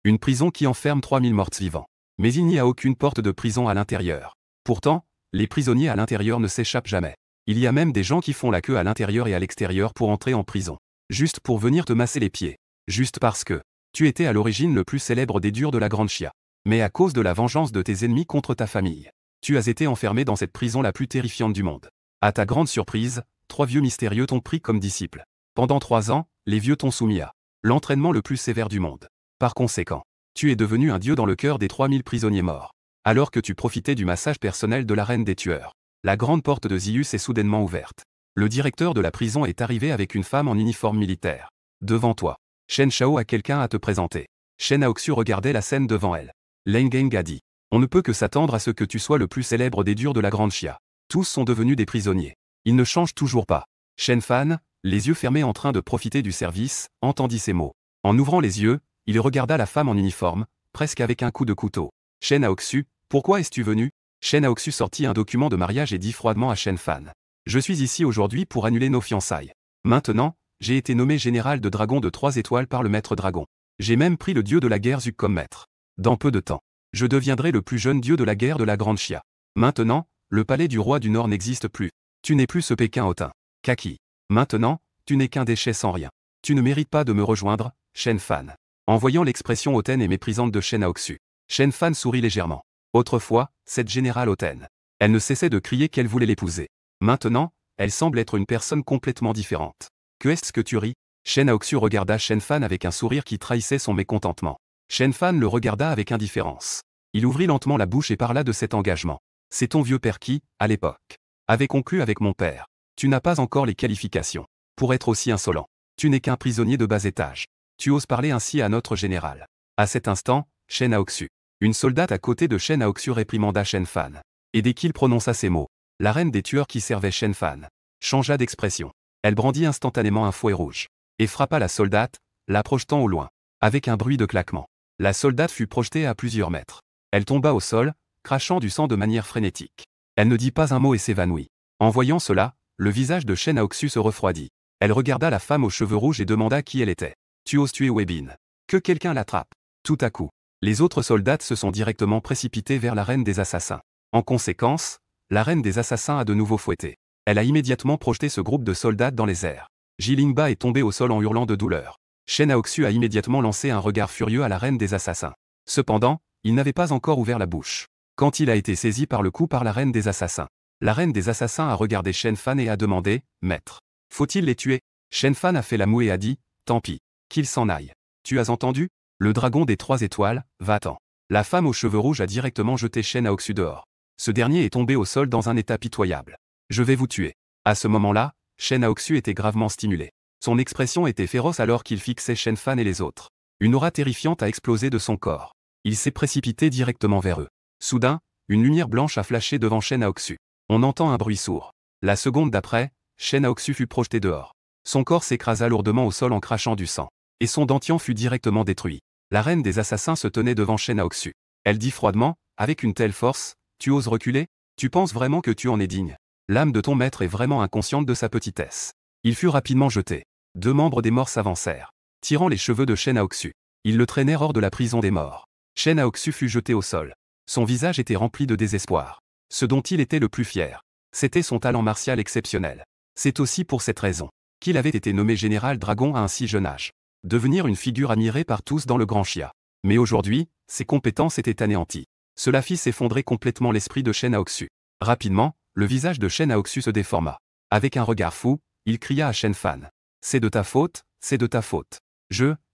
Une prison qui enferme 3000 morts-vivants. Mais il n'y a aucune porte de prison à l'intérieur. Pourtant, les prisonniers à l'intérieur ne s'échappent jamais. Il y a même des gens qui font la queue à l'intérieur et à l'extérieur pour entrer en prison. Juste pour venir te masser les pieds. Juste parce que tu étais à l'origine le plus célèbre des durs de la Grande Chia. Mais à cause de la vengeance de tes ennemis contre ta famille, tu as été enfermé dans cette prison la plus terrifiante du monde. À ta grande surprise, 3 vieux mystérieux t'ont pris comme disciples. Pendant 3 ans, les vieux t'ont soumis à l'entraînement le plus sévère du monde. Par conséquent, tu es devenu un dieu dans le cœur des 3000 prisonniers morts. Alors que tu profitais du massage personnel de la reine des tueurs, la grande porte de Zius est soudainement ouverte. Le directeur de la prison est arrivé avec une femme en uniforme militaire. Devant toi, Shen Shao a quelqu'un à te présenter. Shen Aoxu regardait la scène devant elle. Leng Geng a dit. On ne peut que s'attendre à ce que tu sois le plus célèbre des durs de la Grande Chia. Tous sont devenus des prisonniers. Ils ne changent toujours pas. Shen Fan, les yeux fermés en train de profiter du service, entendit ces mots. En ouvrant les yeux, il regarda la femme en uniforme, presque avec un coup de couteau. Shen Aoxu, pourquoi es-tu venu? Shen Aoxu sortit un document de mariage et dit froidement à Shen Fan. Je suis ici aujourd'hui pour annuler nos fiançailles. Maintenant, j'ai été nommé général de dragon de 3 étoiles par le maître dragon. J'ai même pris le dieu de la guerre Zuk comme maître. Dans peu de temps, je deviendrai le plus jeune dieu de la guerre de la Grande Chia. Maintenant, le palais du roi du Nord n'existe plus. Tu n'es plus ce Pékin hautain. Kaki. Maintenant, tu n'es qu'un déchet sans rien. Tu ne mérites pas de me rejoindre, Shen Fan. En voyant l'expression hautaine et méprisante de Shen Aoxu, Shen Fan sourit légèrement. Autrefois, cette générale hautaine. Elle ne cessait de crier qu'elle voulait l'épouser. Maintenant, elle semble être une personne complètement différente. Que est-ce que tu ris? Shen Aoxu regarda Shen Fan avec un sourire qui trahissait son mécontentement. Shen Fan le regarda avec indifférence. Il ouvrit lentement la bouche et parla de cet engagement. C'est ton vieux père qui, à l'époque, avait conclu avec mon père. Tu n'as pas encore les qualifications pour être aussi insolent. Tu n'es qu'un prisonnier de bas étage. Tu oses parler ainsi à notre général. À cet instant, Shen Aoxu, une soldate à côté de Shen Aoxu réprimanda Shen Fan. Et dès qu'il prononça ces mots, la reine des tueurs qui servait Shen Fan changea d'expression. Elle brandit instantanément un fouet rouge et frappa la soldate, la projetant au loin. Avec un bruit de claquement, la soldate fut projetée à plusieurs mètres. Elle tomba au sol, crachant du sang de manière frénétique. Elle ne dit pas un mot et s'évanouit. En voyant cela, le visage de Shen Aoxu se refroidit. Elle regarda la femme aux cheveux rouges et demanda qui elle était. Tu oses tuer Webin. Que quelqu'un l'attrape. Tout à coup, les autres soldats se sont directement précipités vers la reine des assassins. En conséquence, la reine des assassins a de nouveau fouetté. Elle a immédiatement projeté ce groupe de soldats dans les airs. Jilingba est tombé au sol en hurlant de douleur. Shen Aoxu a immédiatement lancé un regard furieux à la reine des assassins. Cependant, il n'avait pas encore ouvert la bouche quand il a été saisi par le coup par la reine des assassins. La reine des assassins a regardé Shen Fan et a demandé « Maître, faut-il les tuer ?» Shen Fan a fait la moue et a dit « Tant pis, qu'ils s'en aillent. Tu as entendu? Le dragon des 3 étoiles, va-t'en. » La femme aux cheveux rouges a directement jeté Shen Aoxu dehors. Ce dernier est tombé au sol dans un état pitoyable. « Je vais vous tuer. » À ce moment-là, Shen Aoxu était gravement stimulé. Son expression était féroce alors qu'il fixait Shen Fan et les autres. Une aura terrifiante a explosé de son corps. Il s'est précipité directement vers eux. Soudain, une lumière blanche a flashé devant Shen Aoxu. On entend un bruit sourd. La seconde d'après, Shen Aoxu fut projeté dehors. Son corps s'écrasa lourdement au sol en crachant du sang. Et son dentier fut directement détruit. La reine des assassins se tenait devant Shen Aoxu. Elle dit froidement, avec une telle force, tu oses reculer? Tu penses vraiment que tu en es digne? L'âme de ton maître est vraiment inconsciente de sa petitesse. Il fut rapidement jeté. 2 membres des morts s'avancèrent, tirant les cheveux de Shen Aoxu. Ils le traînèrent hors de la prison des morts. Shen Aoxu fut jeté au sol. Son visage était rempli de désespoir. Ce dont il était le plus fier, c'était son talent martial exceptionnel. C'est aussi pour cette raison qu'il avait été nommé général dragon à un si jeune âge. Devenir une figure admirée par tous dans le Grand Chia. Mais aujourd'hui, ses compétences étaient anéanties. Cela fit s'effondrer complètement l'esprit de Shen Aoxu. Rapidement, le visage de Shen Aoxu se déforma. Avec un regard fou, il cria à Shen Fan. « C'est de ta faute, c'est de ta faute.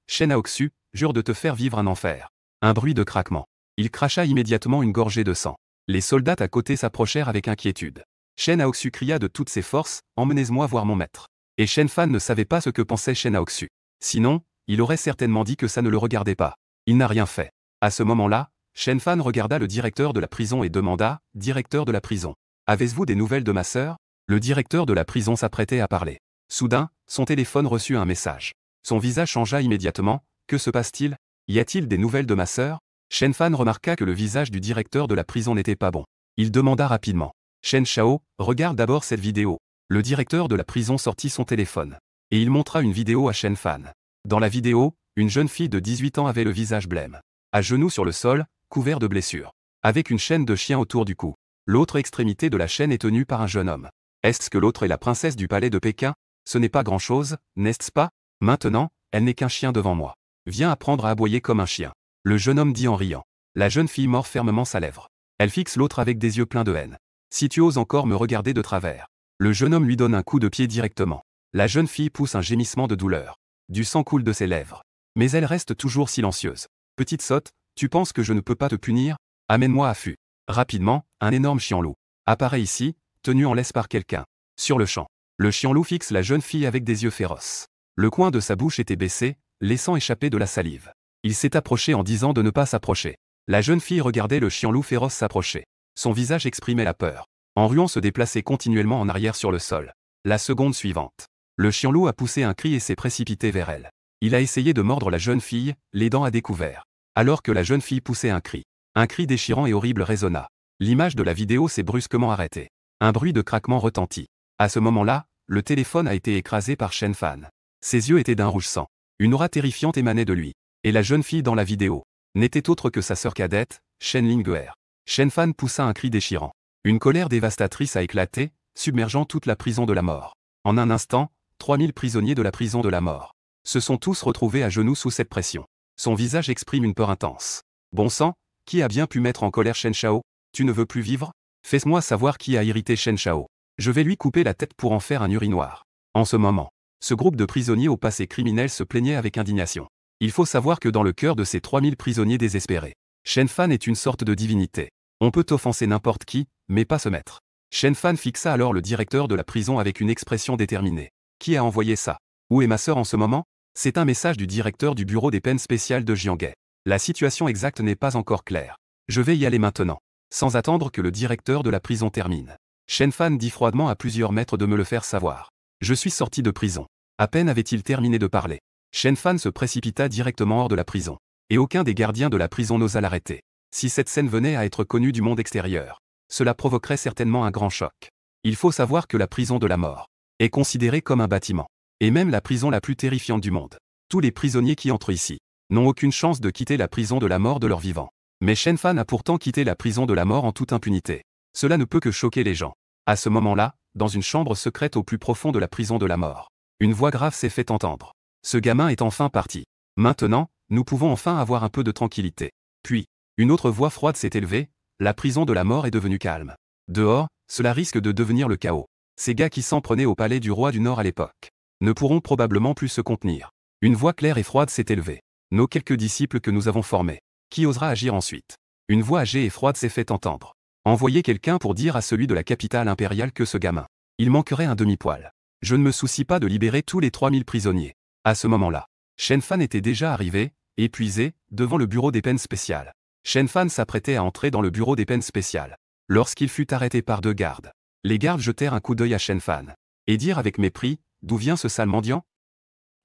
Shen Aoxu, jure de te faire vivre un enfer. » Un bruit de craquement. Il cracha immédiatement une gorgée de sang. Les soldats à côté s'approchèrent avec inquiétude. Shen Aoxu cria de toutes ses forces, « Emmenez-moi voir mon maître. » Et Shen Fan ne savait pas ce que pensait Shen Aoxu. Sinon, il aurait certainement dit que ça ne le regardait pas. Il n'a rien fait. À ce moment-là, Shen Fan regarda le directeur de la prison et demanda, « Directeur de la prison, avez-vous des nouvelles de ma sœur ?» Le directeur de la prison s'apprêtait à parler. Soudain, son téléphone reçut un message. Son visage changea immédiatement. « Que se passe-t-il? Y a-t-il des nouvelles de ma sœur ?» Shen Fan remarqua que le visage du directeur de la prison n'était pas bon. Il demanda rapidement. « Shen Shao, regarde d'abord cette vidéo. » Le directeur de la prison sortit son téléphone. Et il montra une vidéo à Shen Fan. Dans la vidéo, une jeune fille de 18 ans avait le visage blême. À genoux sur le sol, couvert de blessures. Avec une chaîne de chien autour du cou. L'autre extrémité de la chaîne est tenue par un jeune homme. Est-ce que l'autre est la princesse du palais de Pékin? Ce n'est pas grand-chose, n'est-ce pas? Maintenant, elle n'est qu'un chien devant moi. Viens apprendre à aboyer comme un chien. Le jeune homme dit en riant. La jeune fille mord fermement sa lèvre. Elle fixe l'autre avec des yeux pleins de haine. Si tu oses encore me regarder de travers. Le jeune homme lui donne un coup de pied directement. La jeune fille pousse un gémissement de douleur. Du sang coule de ses lèvres. Mais elle reste toujours silencieuse. Petite sotte, tu penses que je ne peux pas te punir? Amène-moi à Fu. Rapidement, un énorme chien-loup apparaît ici, tenu en laisse par quelqu'un. Sur le champ, le chien-loup fixe la jeune fille avec des yeux féroces. Le coin de sa bouche était baissé, laissant échapper de la salive. Il s'est approché en disant de ne pas s'approcher. La jeune fille regardait le chien-loup féroce s'approcher. Son visage exprimait la peur. En ruant se déplaçait continuellement en arrière sur le sol. La seconde suivante. Le chien-loup a poussé un cri et s'est précipité vers elle. Il a essayé de mordre la jeune fille, les dents à découvert. Alors que la jeune fille poussait un cri. Un cri déchirant et horrible résonna. L'image de la vidéo s'est brusquement arrêtée. Un bruit de craquement retentit. À ce moment-là, le téléphone a été écrasé par Shen Fan. Ses yeux étaient d'un rouge sang. Une aura terrifiante émanait de lui. Et la jeune fille dans la vidéo n'était autre que sa sœur cadette, Shen Lingguer. Shen Fan poussa un cri déchirant. Une colère dévastatrice a éclaté, submergeant toute la prison de la mort. En un instant, 3000 prisonniers de la prison de la mort se sont tous retrouvés à genoux sous cette pression. Son visage exprime une peur intense. Bon sang, qui a bien pu mettre en colère Shen Shao? Tu ne veux plus vivre? Fais-moi savoir qui a irrité Shen Shao. Je vais lui couper la tête pour en faire un urinoir. En ce moment, ce groupe de prisonniers au passé criminel se plaignait avec indignation. Il faut savoir que dans le cœur de ces 3000 prisonniers désespérés, Shen Fan est une sorte de divinité. On peut offenser n'importe qui, mais pas ce maître. Shen Fan fixa alors le directeur de la prison avec une expression déterminée. Qui a envoyé ça? Où est ma sœur en ce moment? C'est un message du directeur du bureau des peines spéciales de Jianghe. La situation exacte n'est pas encore claire. Je vais y aller maintenant. Sans attendre que le directeur de la prison termine. Shen Fan dit froidement à plusieurs maîtres de me le faire savoir. Je suis sorti de prison. À peine avait-il terminé de parler. Shen Fan se précipita directement hors de la prison. Et aucun des gardiens de la prison n'osa l'arrêter. Si cette scène venait à être connue du monde extérieur, cela provoquerait certainement un grand choc. Il faut savoir que la prison de la mort est considérée comme un bâtiment. Et même la prison la plus terrifiante du monde. Tous les prisonniers qui entrent ici n'ont aucune chance de quitter la prison de la mort de leur vivant. Mais Shen Fan a pourtant quitté la prison de la mort en toute impunité. Cela ne peut que choquer les gens. À ce moment-là, dans une chambre secrète au plus profond de la prison de la mort, une voix grave s'est fait entendre. Ce gamin est enfin parti. Maintenant, nous pouvons enfin avoir un peu de tranquillité. Puis, une autre voix froide s'est élevée, la prison de la mort est devenue calme. Dehors, cela risque de devenir le chaos. Ces gars qui s'en prenaient au palais du roi du Nord à l'époque ne pourront probablement plus se contenir. Une voix claire et froide s'est élevée. Nos quelques disciples que nous avons formés. Qui osera agir ensuite? Une voix âgée et froide s'est fait entendre. Envoyez quelqu'un pour dire à celui de la capitale impériale que ce gamin, il manquerait un demi-poil. Je ne me soucie pas de libérer tous les 3000 prisonniers. À ce moment-là, Shen Fan était déjà arrivé, épuisé, devant le bureau des peines spéciales. Shen Fan s'apprêtait à entrer dans le bureau des peines spéciales. Lorsqu'il fut arrêté par 2 gardes. Les gardes jetèrent un coup d'œil à Shen Fan. Et dirent avec mépris, d'où vient ce sale mendiant?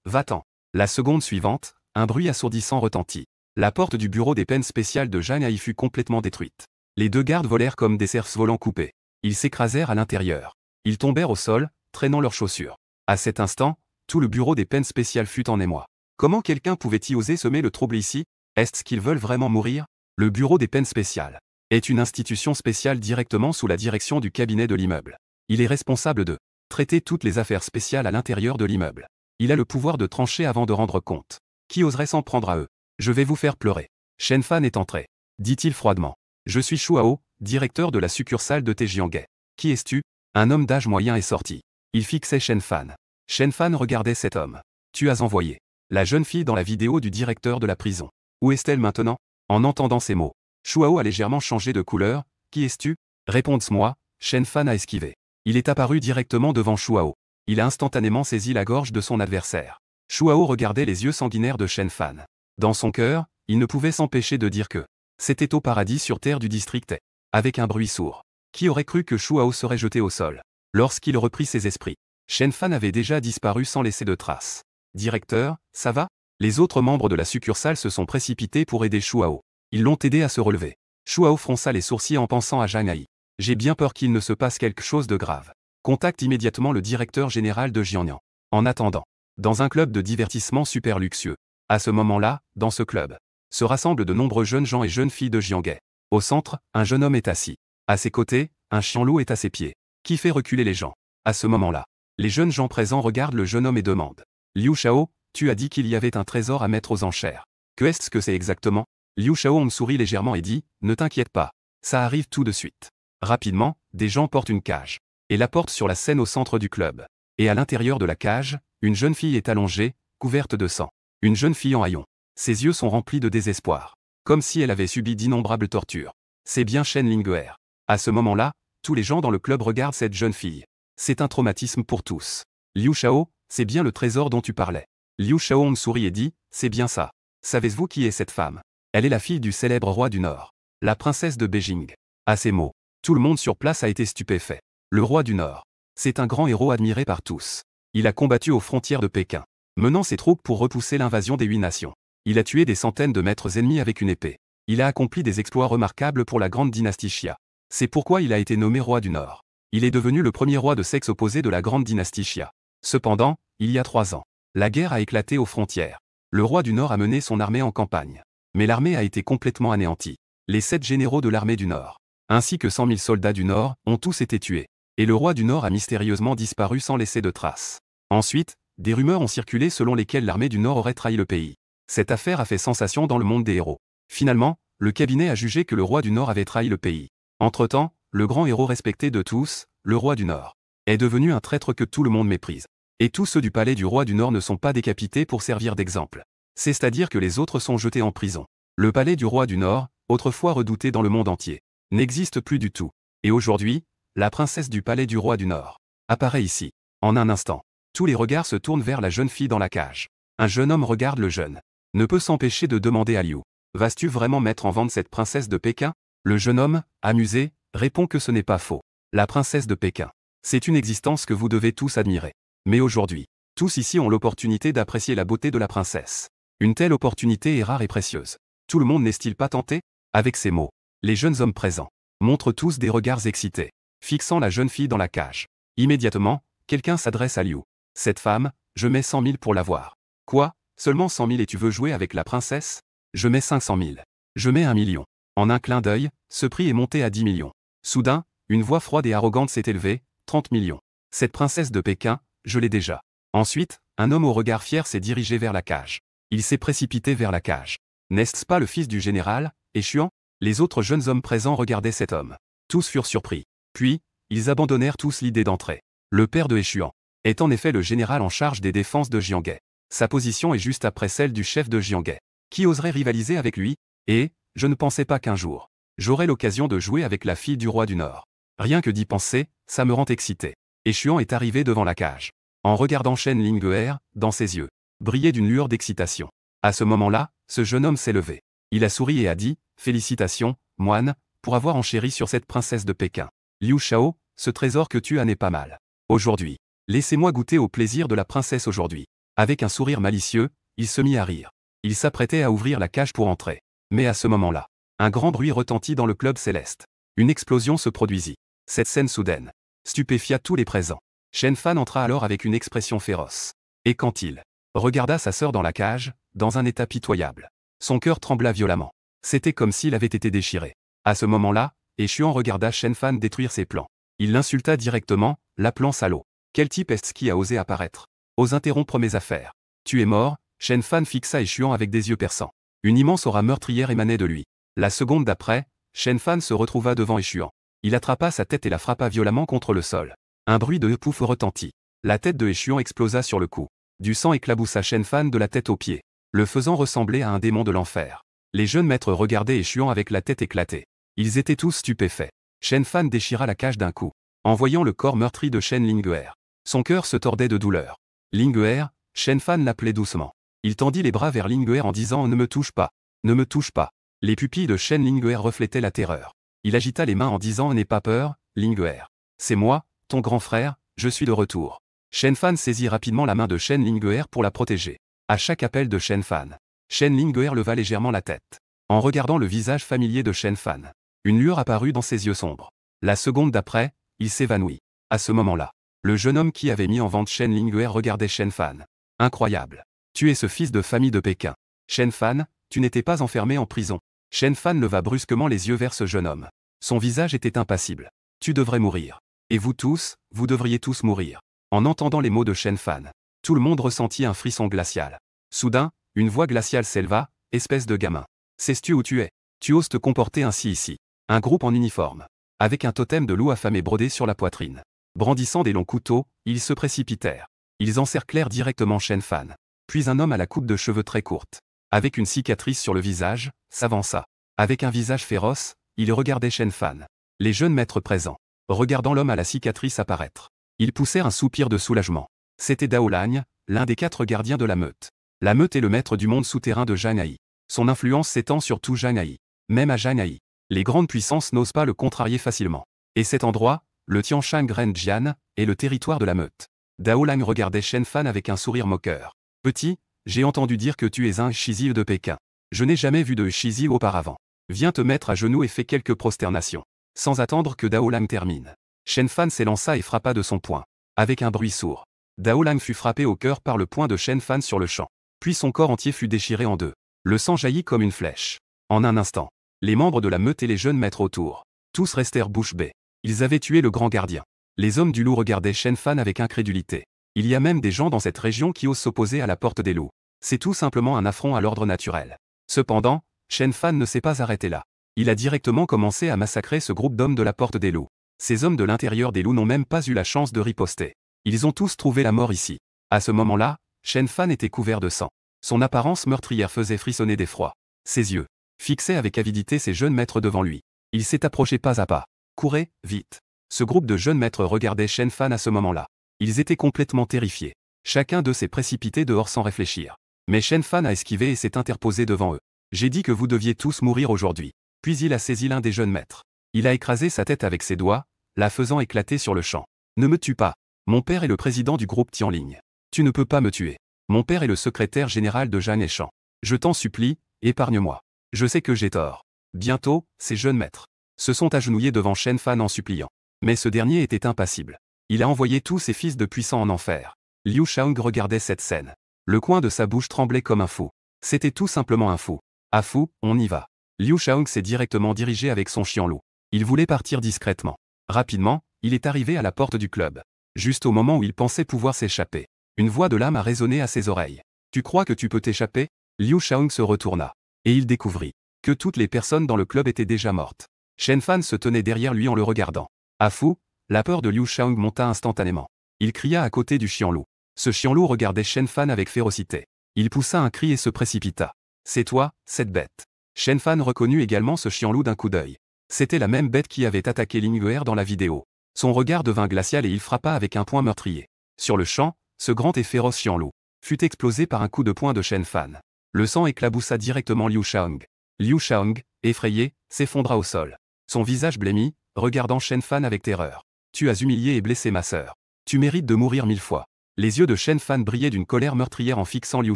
Va-t'en. La seconde suivante, un bruit assourdissant retentit. La porte du bureau des peines spéciales de Jianghe fut complètement détruite. Les 2 gardes volèrent comme des cerfs-volants coupés. Ils s'écrasèrent à l'intérieur. Ils tombèrent au sol, traînant leurs chaussures. À cet instant, tout le bureau des peines spéciales fut en émoi. Comment quelqu'un pouvait-il oser semer le trouble ici? Est-ce qu'ils veulent vraiment mourir? Le bureau des peines spéciales est une institution spéciale directement sous la direction du cabinet de l'immeuble. Il est responsable de traiter toutes les affaires spéciales à l'intérieur de l'immeuble. Il a le pouvoir de trancher avant de rendre compte. Qui oserait s'en prendre à eux? Je vais vous faire pleurer. Shen Fan est entré. Dit-il froidement. Je suis Shuao, directeur de la succursale de Jianghe. Qui es-tu? Un homme d'âge moyen est sorti. Il fixait Shen Fan. Shen Fan regardait cet homme. Tu as envoyé la jeune fille dans la vidéo du directeur de la prison. Où est-elle maintenant? En entendant ces mots, Shuao a légèrement changé de couleur. Qui es-tu? Réponds-moi. Shen Fan a esquivé. Il est apparu directement devant Shuao. Il a instantanément saisi la gorge de son adversaire. Shuao regardait les yeux sanguinaires de Shen Fan. Dans son cœur, il ne pouvait s'empêcher de dire que c'était au paradis sur terre du district. Avec un bruit sourd. Qui aurait cru que Shuao serait jeté au sol? Lorsqu'il reprit ses esprits, Shen Fan avait déjà disparu sans laisser de traces. Directeur, ça va? Les autres membres de la succursale se sont précipités pour aider Shuao. Ils l'ont aidé à se relever. Shuao fronça les sourcils en pensant à Jianghe. J'ai bien peur qu'il ne se passe quelque chose de grave. Contacte immédiatement le directeur général de Jiangnan. En attendant, dans un club de divertissement super luxueux, À ce moment-là, dans ce club, se rassemblent de nombreux jeunes gens et jeunes filles de Jianghe. Au centre, un jeune homme est assis. À ses côtés, un chien loup est à ses pieds, qui fait reculer les gens. À ce moment-là, les jeunes gens présents regardent le jeune homme et demandent. Liu Shao, tu as dit qu'il y avait un trésor à mettre aux enchères. Que est-ce que c'est exactement? Liu Shao sourit légèrement et dit, ne t'inquiète pas. Ça arrive tout de suite. Rapidement, des gens portent une cage et la portent sur la scène au centre du club. Et à l'intérieur de la cage, une jeune fille est allongée, couverte de sang. Une jeune fille en haillons. Ses yeux sont remplis de désespoir, comme si elle avait subi d'innombrables tortures. C'est bien Shen Lingguer. À ce moment-là, tous les gens dans le club regardent cette jeune fille. C'est un traumatisme pour tous. Liu Shao, c'est bien le trésor dont tu parlais. Liu Shao sourit et dit, c'est bien ça. Savez-vous qui est cette femme? Elle est la fille du célèbre roi du Nord, la princesse de Beijing. À ces mots, tout le monde sur place a été stupéfait. Le roi du Nord. C'est un grand héros admiré par tous. Il a combattu aux frontières de Pékin, menant ses troupes pour repousser l'invasion des 8 nations. Il a tué des centaines de maîtres ennemis avec une épée. Il a accompli des exploits remarquables pour la grande dynastie Xia. C'est pourquoi il a été nommé roi du Nord. Il est devenu le premier roi de sexe opposé de la grande dynastie Xia. Cependant, il y a 3 ans, la guerre a éclaté aux frontières. Le roi du Nord a mené son armée en campagne. Mais l'armée a été complètement anéantie. Les 7 généraux de l'armée du Nord, ainsi que 100 000 soldats du Nord, ont tous été tués. Et le roi du Nord a mystérieusement disparu sans laisser de traces. Ensuite, des rumeurs ont circulé selon lesquelles l'armée du Nord aurait trahi le pays. Cette affaire a fait sensation dans le monde des héros. Finalement, le cabinet a jugé que le roi du Nord avait trahi le pays. Entre-temps, le grand héros respecté de tous, le roi du Nord, est devenu un traître que tout le monde méprise. Et tous ceux du palais du roi du Nord ne sont pas décapités pour servir d'exemple. C'est-à-dire que les autres sont jetés en prison. Le palais du roi du Nord, autrefois redouté dans le monde entier, n'existe plus du tout. Et aujourd'hui, la princesse du palais du roi du Nord apparaît ici. En un instant, tous les regards se tournent vers la jeune fille dans la cage. Un jeune homme regarde le jeune. Ne peut s'empêcher de demander à Liu. Vas-tu vraiment mettre en vente cette princesse de Pékin? Le jeune homme, amusé, répond que ce n'est pas faux. La princesse de Pékin. C'est une existence que vous devez tous admirer. Mais aujourd'hui, tous ici ont l'opportunité d'apprécier la beauté de la princesse. Une telle opportunité est rare et précieuse. Tout le monde n'est-il pas tenté? Avec ces mots, les jeunes hommes présents montrent tous des regards excités, fixant la jeune fille dans la cage. Immédiatement, quelqu'un s'adresse à Liu. Cette femme, je mets 100 000 pour la voir. Quoi? Seulement 100 000 et tu veux jouer avec la princesse? Je mets 500 000. Je mets 1 million. En un clin d'œil, ce prix est monté à 10 millions. Soudain, une voix froide et arrogante s'est élevée, 30 millions. Cette princesse de Pékin, je l'ai déjà. Ensuite, un homme au regard fier s'est dirigé vers la cage. Il s'est précipité vers la cage. N'est-ce pas le fils du général, Échuan? Les autres jeunes hommes présents regardaient cet homme. Tous furent surpris. Puis, ils abandonnèrent tous l'idée d'entrer. Le père de Échuan est en effet le général en charge des défenses de Jianghe. Sa position est juste après celle du chef de Jianghe. Qui oserait rivaliser avec lui? Et, je ne pensais pas qu'un jour, j'aurais l'occasion de jouer avec la fille du roi du Nord. Rien que d'y penser, ça me rend excité. Échuan est arrivé devant la cage. En regardant Shen Lingguer, dans ses yeux, brillait d'une lueur d'excitation. À ce moment-là, ce jeune homme s'est levé. Il a souri et a dit, félicitations, moine, pour avoir enchéri sur cette princesse de Pékin. Liu Shao, ce trésor que tu as n'est pas mal. Aujourd'hui, laissez-moi goûter au plaisir de la princesse aujourd'hui. Avec un sourire malicieux, il se mit à rire. Il s'apprêtait à ouvrir la cage pour entrer. Mais à ce moment-là, un grand bruit retentit dans le club céleste. Une explosion se produisit. Cette scène soudaine stupéfia tous les présents. Shen Fan entra alors avec une expression féroce. Et quand il regarda sa sœur dans la cage, dans un état pitoyable, son cœur trembla violemment. C'était comme s'il avait été déchiré. À ce moment-là, Échuan regarda Shen Fan détruire ses plans. Il l'insulta directement, l'appelant salaud. Quel type est-ce qui a osé apparaître? Ose interrompre mes affaires. Tu es mort? Shen Fan fixa Échuan avec des yeux perçants. Une immense aura meurtrière émanait de lui. La seconde d'après, Shen Fan se retrouva devant Échuan. Il attrapa sa tête et la frappa violemment contre le sol. Un bruit de pouf retentit. La tête de Échuan explosa sur le coup. Du sang éclaboussa Shen Fan de la tête aux pieds, le faisant ressembler à un démon de l'enfer. Les jeunes maîtres regardaient Échuan avec la tête éclatée. Ils étaient tous stupéfaits. Shen Fan déchira la cage d'un coup, en voyant le corps meurtri de Shen Lingguer. Son cœur se tordait de douleur. Lingguer, Shen Fan l'appelait doucement. Il tendit les bras vers Lingguer en disant « Ne me touche pas, ne me touche pas ». Les pupilles de Shen Lingguer reflétaient la terreur. Il agita les mains en disant « N'aie pas peur, Lingguer. C'est moi, ton grand frère, je suis de retour ». Shen Fan saisit rapidement la main de Shen Lingguer pour la protéger. À chaque appel de Shen Fan, Shen Lingguer leva légèrement la tête. En regardant le visage familier de Shen Fan, une lueur apparut dans ses yeux sombres. La seconde d'après, il s'évanouit. À ce moment-là, le jeune homme qui avait mis en vente Shen Lingguer regardait Shen Fan. Incroyable. Tu es ce fils de famille de Pékin. Shen Fan, tu n'étais pas enfermé en prison. Shen Fan leva brusquement les yeux vers ce jeune homme. Son visage était impassible. Tu devrais mourir. Et vous tous, vous devriez tous mourir. En entendant les mots de Shen Fan, tout le monde ressentit un frisson glacial. Soudain, une voix glaciale s'éleva, espèce de gamin. Sais-tu où tu es? Tu oses te comporter ainsi ici. Un groupe en uniforme, avec un totem de loup affamé brodé sur la poitrine. Brandissant des longs couteaux, ils se précipitèrent. Ils encerclèrent directement Shen Fan. Puis un homme à la coupe de cheveux très courte, avec une cicatrice sur le visage, s'avança. Avec un visage féroce, il regardait Shen Fan. Les jeunes maîtres présents, regardant l'homme à la cicatrice apparaître, ils poussèrent un soupir de soulagement. C'était Dao Lang, l'un des 4 gardiens de la meute. La meute est le maître du monde souterrain de Jiang'ai. Son influence s'étend sur tout Jiang'ai. Même à Jiang'ai, les grandes puissances n'osent pas le contrarier facilement. Et cet endroit, le Tianshan Grenjian, est le territoire de la meute. Dao Lang regardait Shen Fan avec un sourire moqueur. Petit, j'ai entendu dire que tu es un Shizi de Pékin. Je n'ai jamais vu de Shizi auparavant. Viens te mettre à genoux et fais quelques prosternations. Sans attendre que Dao Lang termine, Shen Fan s'élança et frappa de son poing. Avec un bruit sourd, Dao Lang fut frappé au cœur par le poing de Shen Fan sur le champ. Puis son corps entier fut déchiré en deux. Le sang jaillit comme une flèche. En un instant, les membres de la meute et les jeunes maîtres autour, tous restèrent bouche bée. Ils avaient tué le grand gardien. Les hommes du loup regardaient Shen Fan avec incrédulité. Il y a même des gens dans cette région qui osent s'opposer à la porte des loups. C'est tout simplement un affront à l'ordre naturel. Cependant, Shen Fan ne s'est pas arrêté là. Il a directement commencé à massacrer ce groupe d'hommes de la porte des loups. Ces hommes de l'intérieur des loups n'ont même pas eu la chance de riposter. Ils ont tous trouvé la mort ici. À ce moment-là, Shen Fan était couvert de sang. Son apparence meurtrière faisait frissonner d'effroi. Ses yeux fixaient avec avidité ces jeunes maîtres devant lui. Il s'est approché pas à pas. Courez, vite. Ce groupe de jeunes maîtres regardait Shen Fan à ce moment-là. Ils étaient complètement terrifiés. Chacun d'eux s'est précipité dehors sans réfléchir. Mais Shen Fan a esquivé et s'est interposé devant eux. J'ai dit que vous deviez tous mourir aujourd'hui. Puis il a saisi l'un des jeunes maîtres. Il a écrasé sa tête avec ses doigts, la faisant éclater sur le champ. Ne me tue pas. Mon père est le président du groupe Tianling. Tu ne peux pas me tuer. Mon père est le secrétaire général de Jeanne et Chan. Je t'en supplie, épargne-moi. Je sais que j'ai tort. Bientôt, ces jeunes maîtres se sont agenouillés devant Shen Fan en suppliant. Mais ce dernier était impassible. Il a envoyé tous ses fils de puissants en enfer. Liu Shaong regardait cette scène. Le coin de sa bouche tremblait comme un fou. C'était tout simplement un fou. Ah fou, on y va. Liu Shaong s'est directement dirigé avec son chien loup. Il voulait partir discrètement. Rapidement, il est arrivé à la porte du club. Juste au moment où il pensait pouvoir s'échapper, une voix de l'âme a résonné à ses oreilles. Tu crois que tu peux t'échapper? Liu Shaong se retourna. Et il découvrit que toutes les personnes dans le club étaient déjà mortes. Shen Fan se tenait derrière lui en le regardant. Ah fou, la peur de Liu Shaong monta instantanément. Il cria à côté du chien loup. Ce chien loup regardait Shen Fan avec férocité. Il poussa un cri et se précipita. C'est toi, cette bête. Shen Fan reconnut également ce chien loup d'un coup d'œil. C'était la même bête qui avait attaqué Lingguer dans la vidéo. Son regard devint glacial et il frappa avec un poing meurtrier. Sur le champ, ce grand et féroce chien loup fut explosé par un coup de poing de Shen Fan. Le sang éclaboussa directement Liu Shaong. Liu Shaong, effrayé, s'effondra au sol. Son visage blêmi, regardant Shen Fan avec terreur. Tu as humilié et blessé ma sœur. Tu mérites de mourir 1000 fois. Les yeux de Shen Fan brillaient d'une colère meurtrière en fixant Liu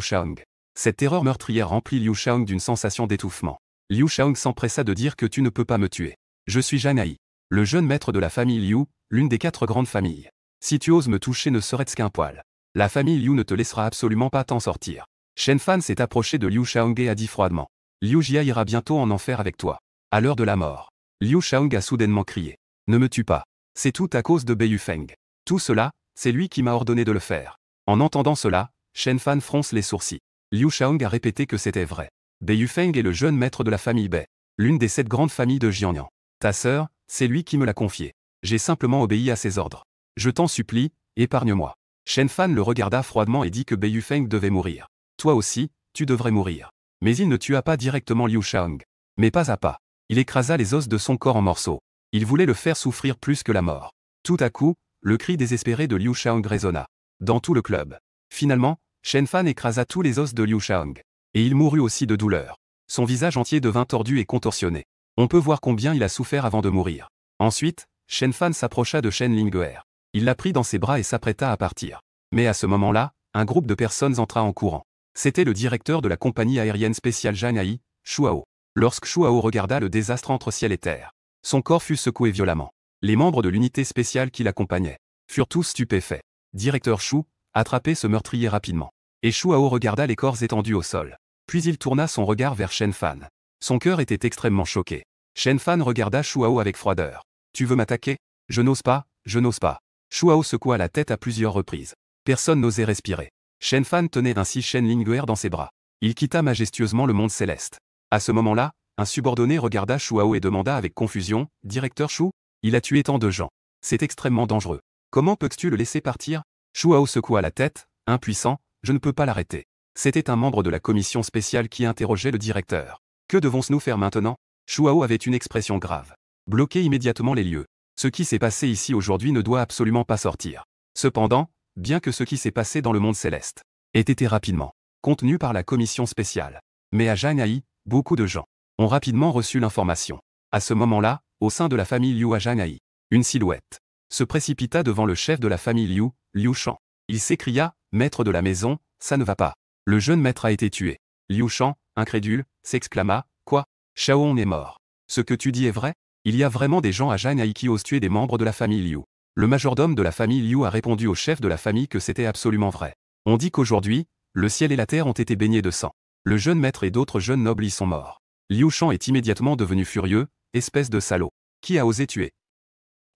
Shaong. Cette terreur meurtrière remplit Liu Shaong d'une sensation d'étouffement. Liu Shaong s'empressa de dire que tu ne peux pas me tuer. Je suis Jiang'ai, le jeune maître de la famille Liu, l'une des 4 grandes familles. Si tu oses me toucher ne serait-ce qu'un poil, la famille Liu ne te laissera absolument pas t'en sortir. Shen Fan s'est approché de Liu Shaong et a dit froidement. Liu Jia ira bientôt en enfer avec toi. À l'heure de la mort. Liu Shaong a soudainement crié. Ne me tue pas. C'est tout à cause de Bei Yufeng. Tout cela, c'est lui qui m'a ordonné de le faire. En entendant cela, Shen Fan fronce les sourcils. Liu Shaong a répété que c'était vrai. Bei Yufeng est le jeune maître de la famille Bei, l'une des 7 grandes familles de Jiangnan. Ta sœur, c'est lui qui me l'a confié. J'ai simplement obéi à ses ordres. Je t'en supplie, épargne-moi. Shen Fan le regarda froidement et dit que Bei Yufeng devait mourir. Toi aussi, tu devrais mourir. Mais il ne tua pas directement Liu Shaong. Mais pas à pas. Il écrasa les os de son corps en morceaux. Il voulait le faire souffrir plus que la mort. Tout à coup, le cri désespéré de Liu Shaong résonna dans tout le club. Finalement, Shen Fan écrasa tous les os de Liu Shaong. Et il mourut aussi de douleur. Son visage entier devint tordu et contorsionné. On peut voir combien il a souffert avant de mourir. Ensuite, Shen Fan s'approcha de Shen Lingguer. Il la prit dans ses bras et s'apprêta à partir. Mais à ce moment-là, un groupe de personnes entra en courant. C'était le directeur de la compagnie aérienne spéciale Jiang'ai, Shuao. Lorsque Shuao regarda le désastre entre ciel et terre, son corps fut secoué violemment. Les membres de l'unité spéciale qui l'accompagnaient furent tous stupéfaits. Directeur Shu, attrapez ce meurtrier rapidement. Et Shuao regarda les corps étendus au sol. Puis il tourna son regard vers Shen Fan. Son cœur était extrêmement choqué. Shen Fan regarda Shuao avec froideur. « Tu veux m'attaquer ? Je n'ose pas, je n'ose pas. » Shuao secoua la tête à plusieurs reprises. Personne n'osait respirer. Shen Fan tenait ainsi Shen Linguer dans ses bras. Il quitta majestueusement le monde céleste. À ce moment-là, un subordonné regarda Shuao et demanda avec confusion, « Directeur Shu ? Il a tué tant de gens. C'est extrêmement dangereux. Comment peux-tu le laisser partir ?» Shuao secoua la tête, impuissant, « Je ne peux pas l'arrêter. » C'était un membre de la commission spéciale qui interrogeait le directeur. « Que devons-nous faire maintenant ?» Shuao avait une expression grave. Bloquez immédiatement les lieux. Ce qui s'est passé ici aujourd'hui ne doit absolument pas sortir. Cependant, bien que ce qui s'est passé dans le monde céleste ait été rapidement contenu par la commission spéciale, mais à Zhanghai, beaucoup de gens ont rapidement reçu l'information. À ce moment-là, au sein de la famille Liu à Zhanghai, une silhouette se précipita devant le chef de la famille Liu, Liu Shan. Il s'écria, « Maître de la maison, ça ne va pas. Le jeune maître a été tué. » Liu Shan, incrédule, s'exclama, « Quoi ? Shaohong est mort. Ce que tu dis est vrai ? Il y a vraiment des gens à Zhanghai qui osent tuer des membres de la famille Liu. » Le majordome de la famille Liu a répondu au chef de la famille que c'était absolument vrai. On dit qu'aujourd'hui, le ciel et la terre ont été baignés de sang. Le jeune maître et d'autres jeunes nobles y sont morts. Liu Shan est immédiatement devenu furieux, « Espèce de salaud. Qui a osé tuer ?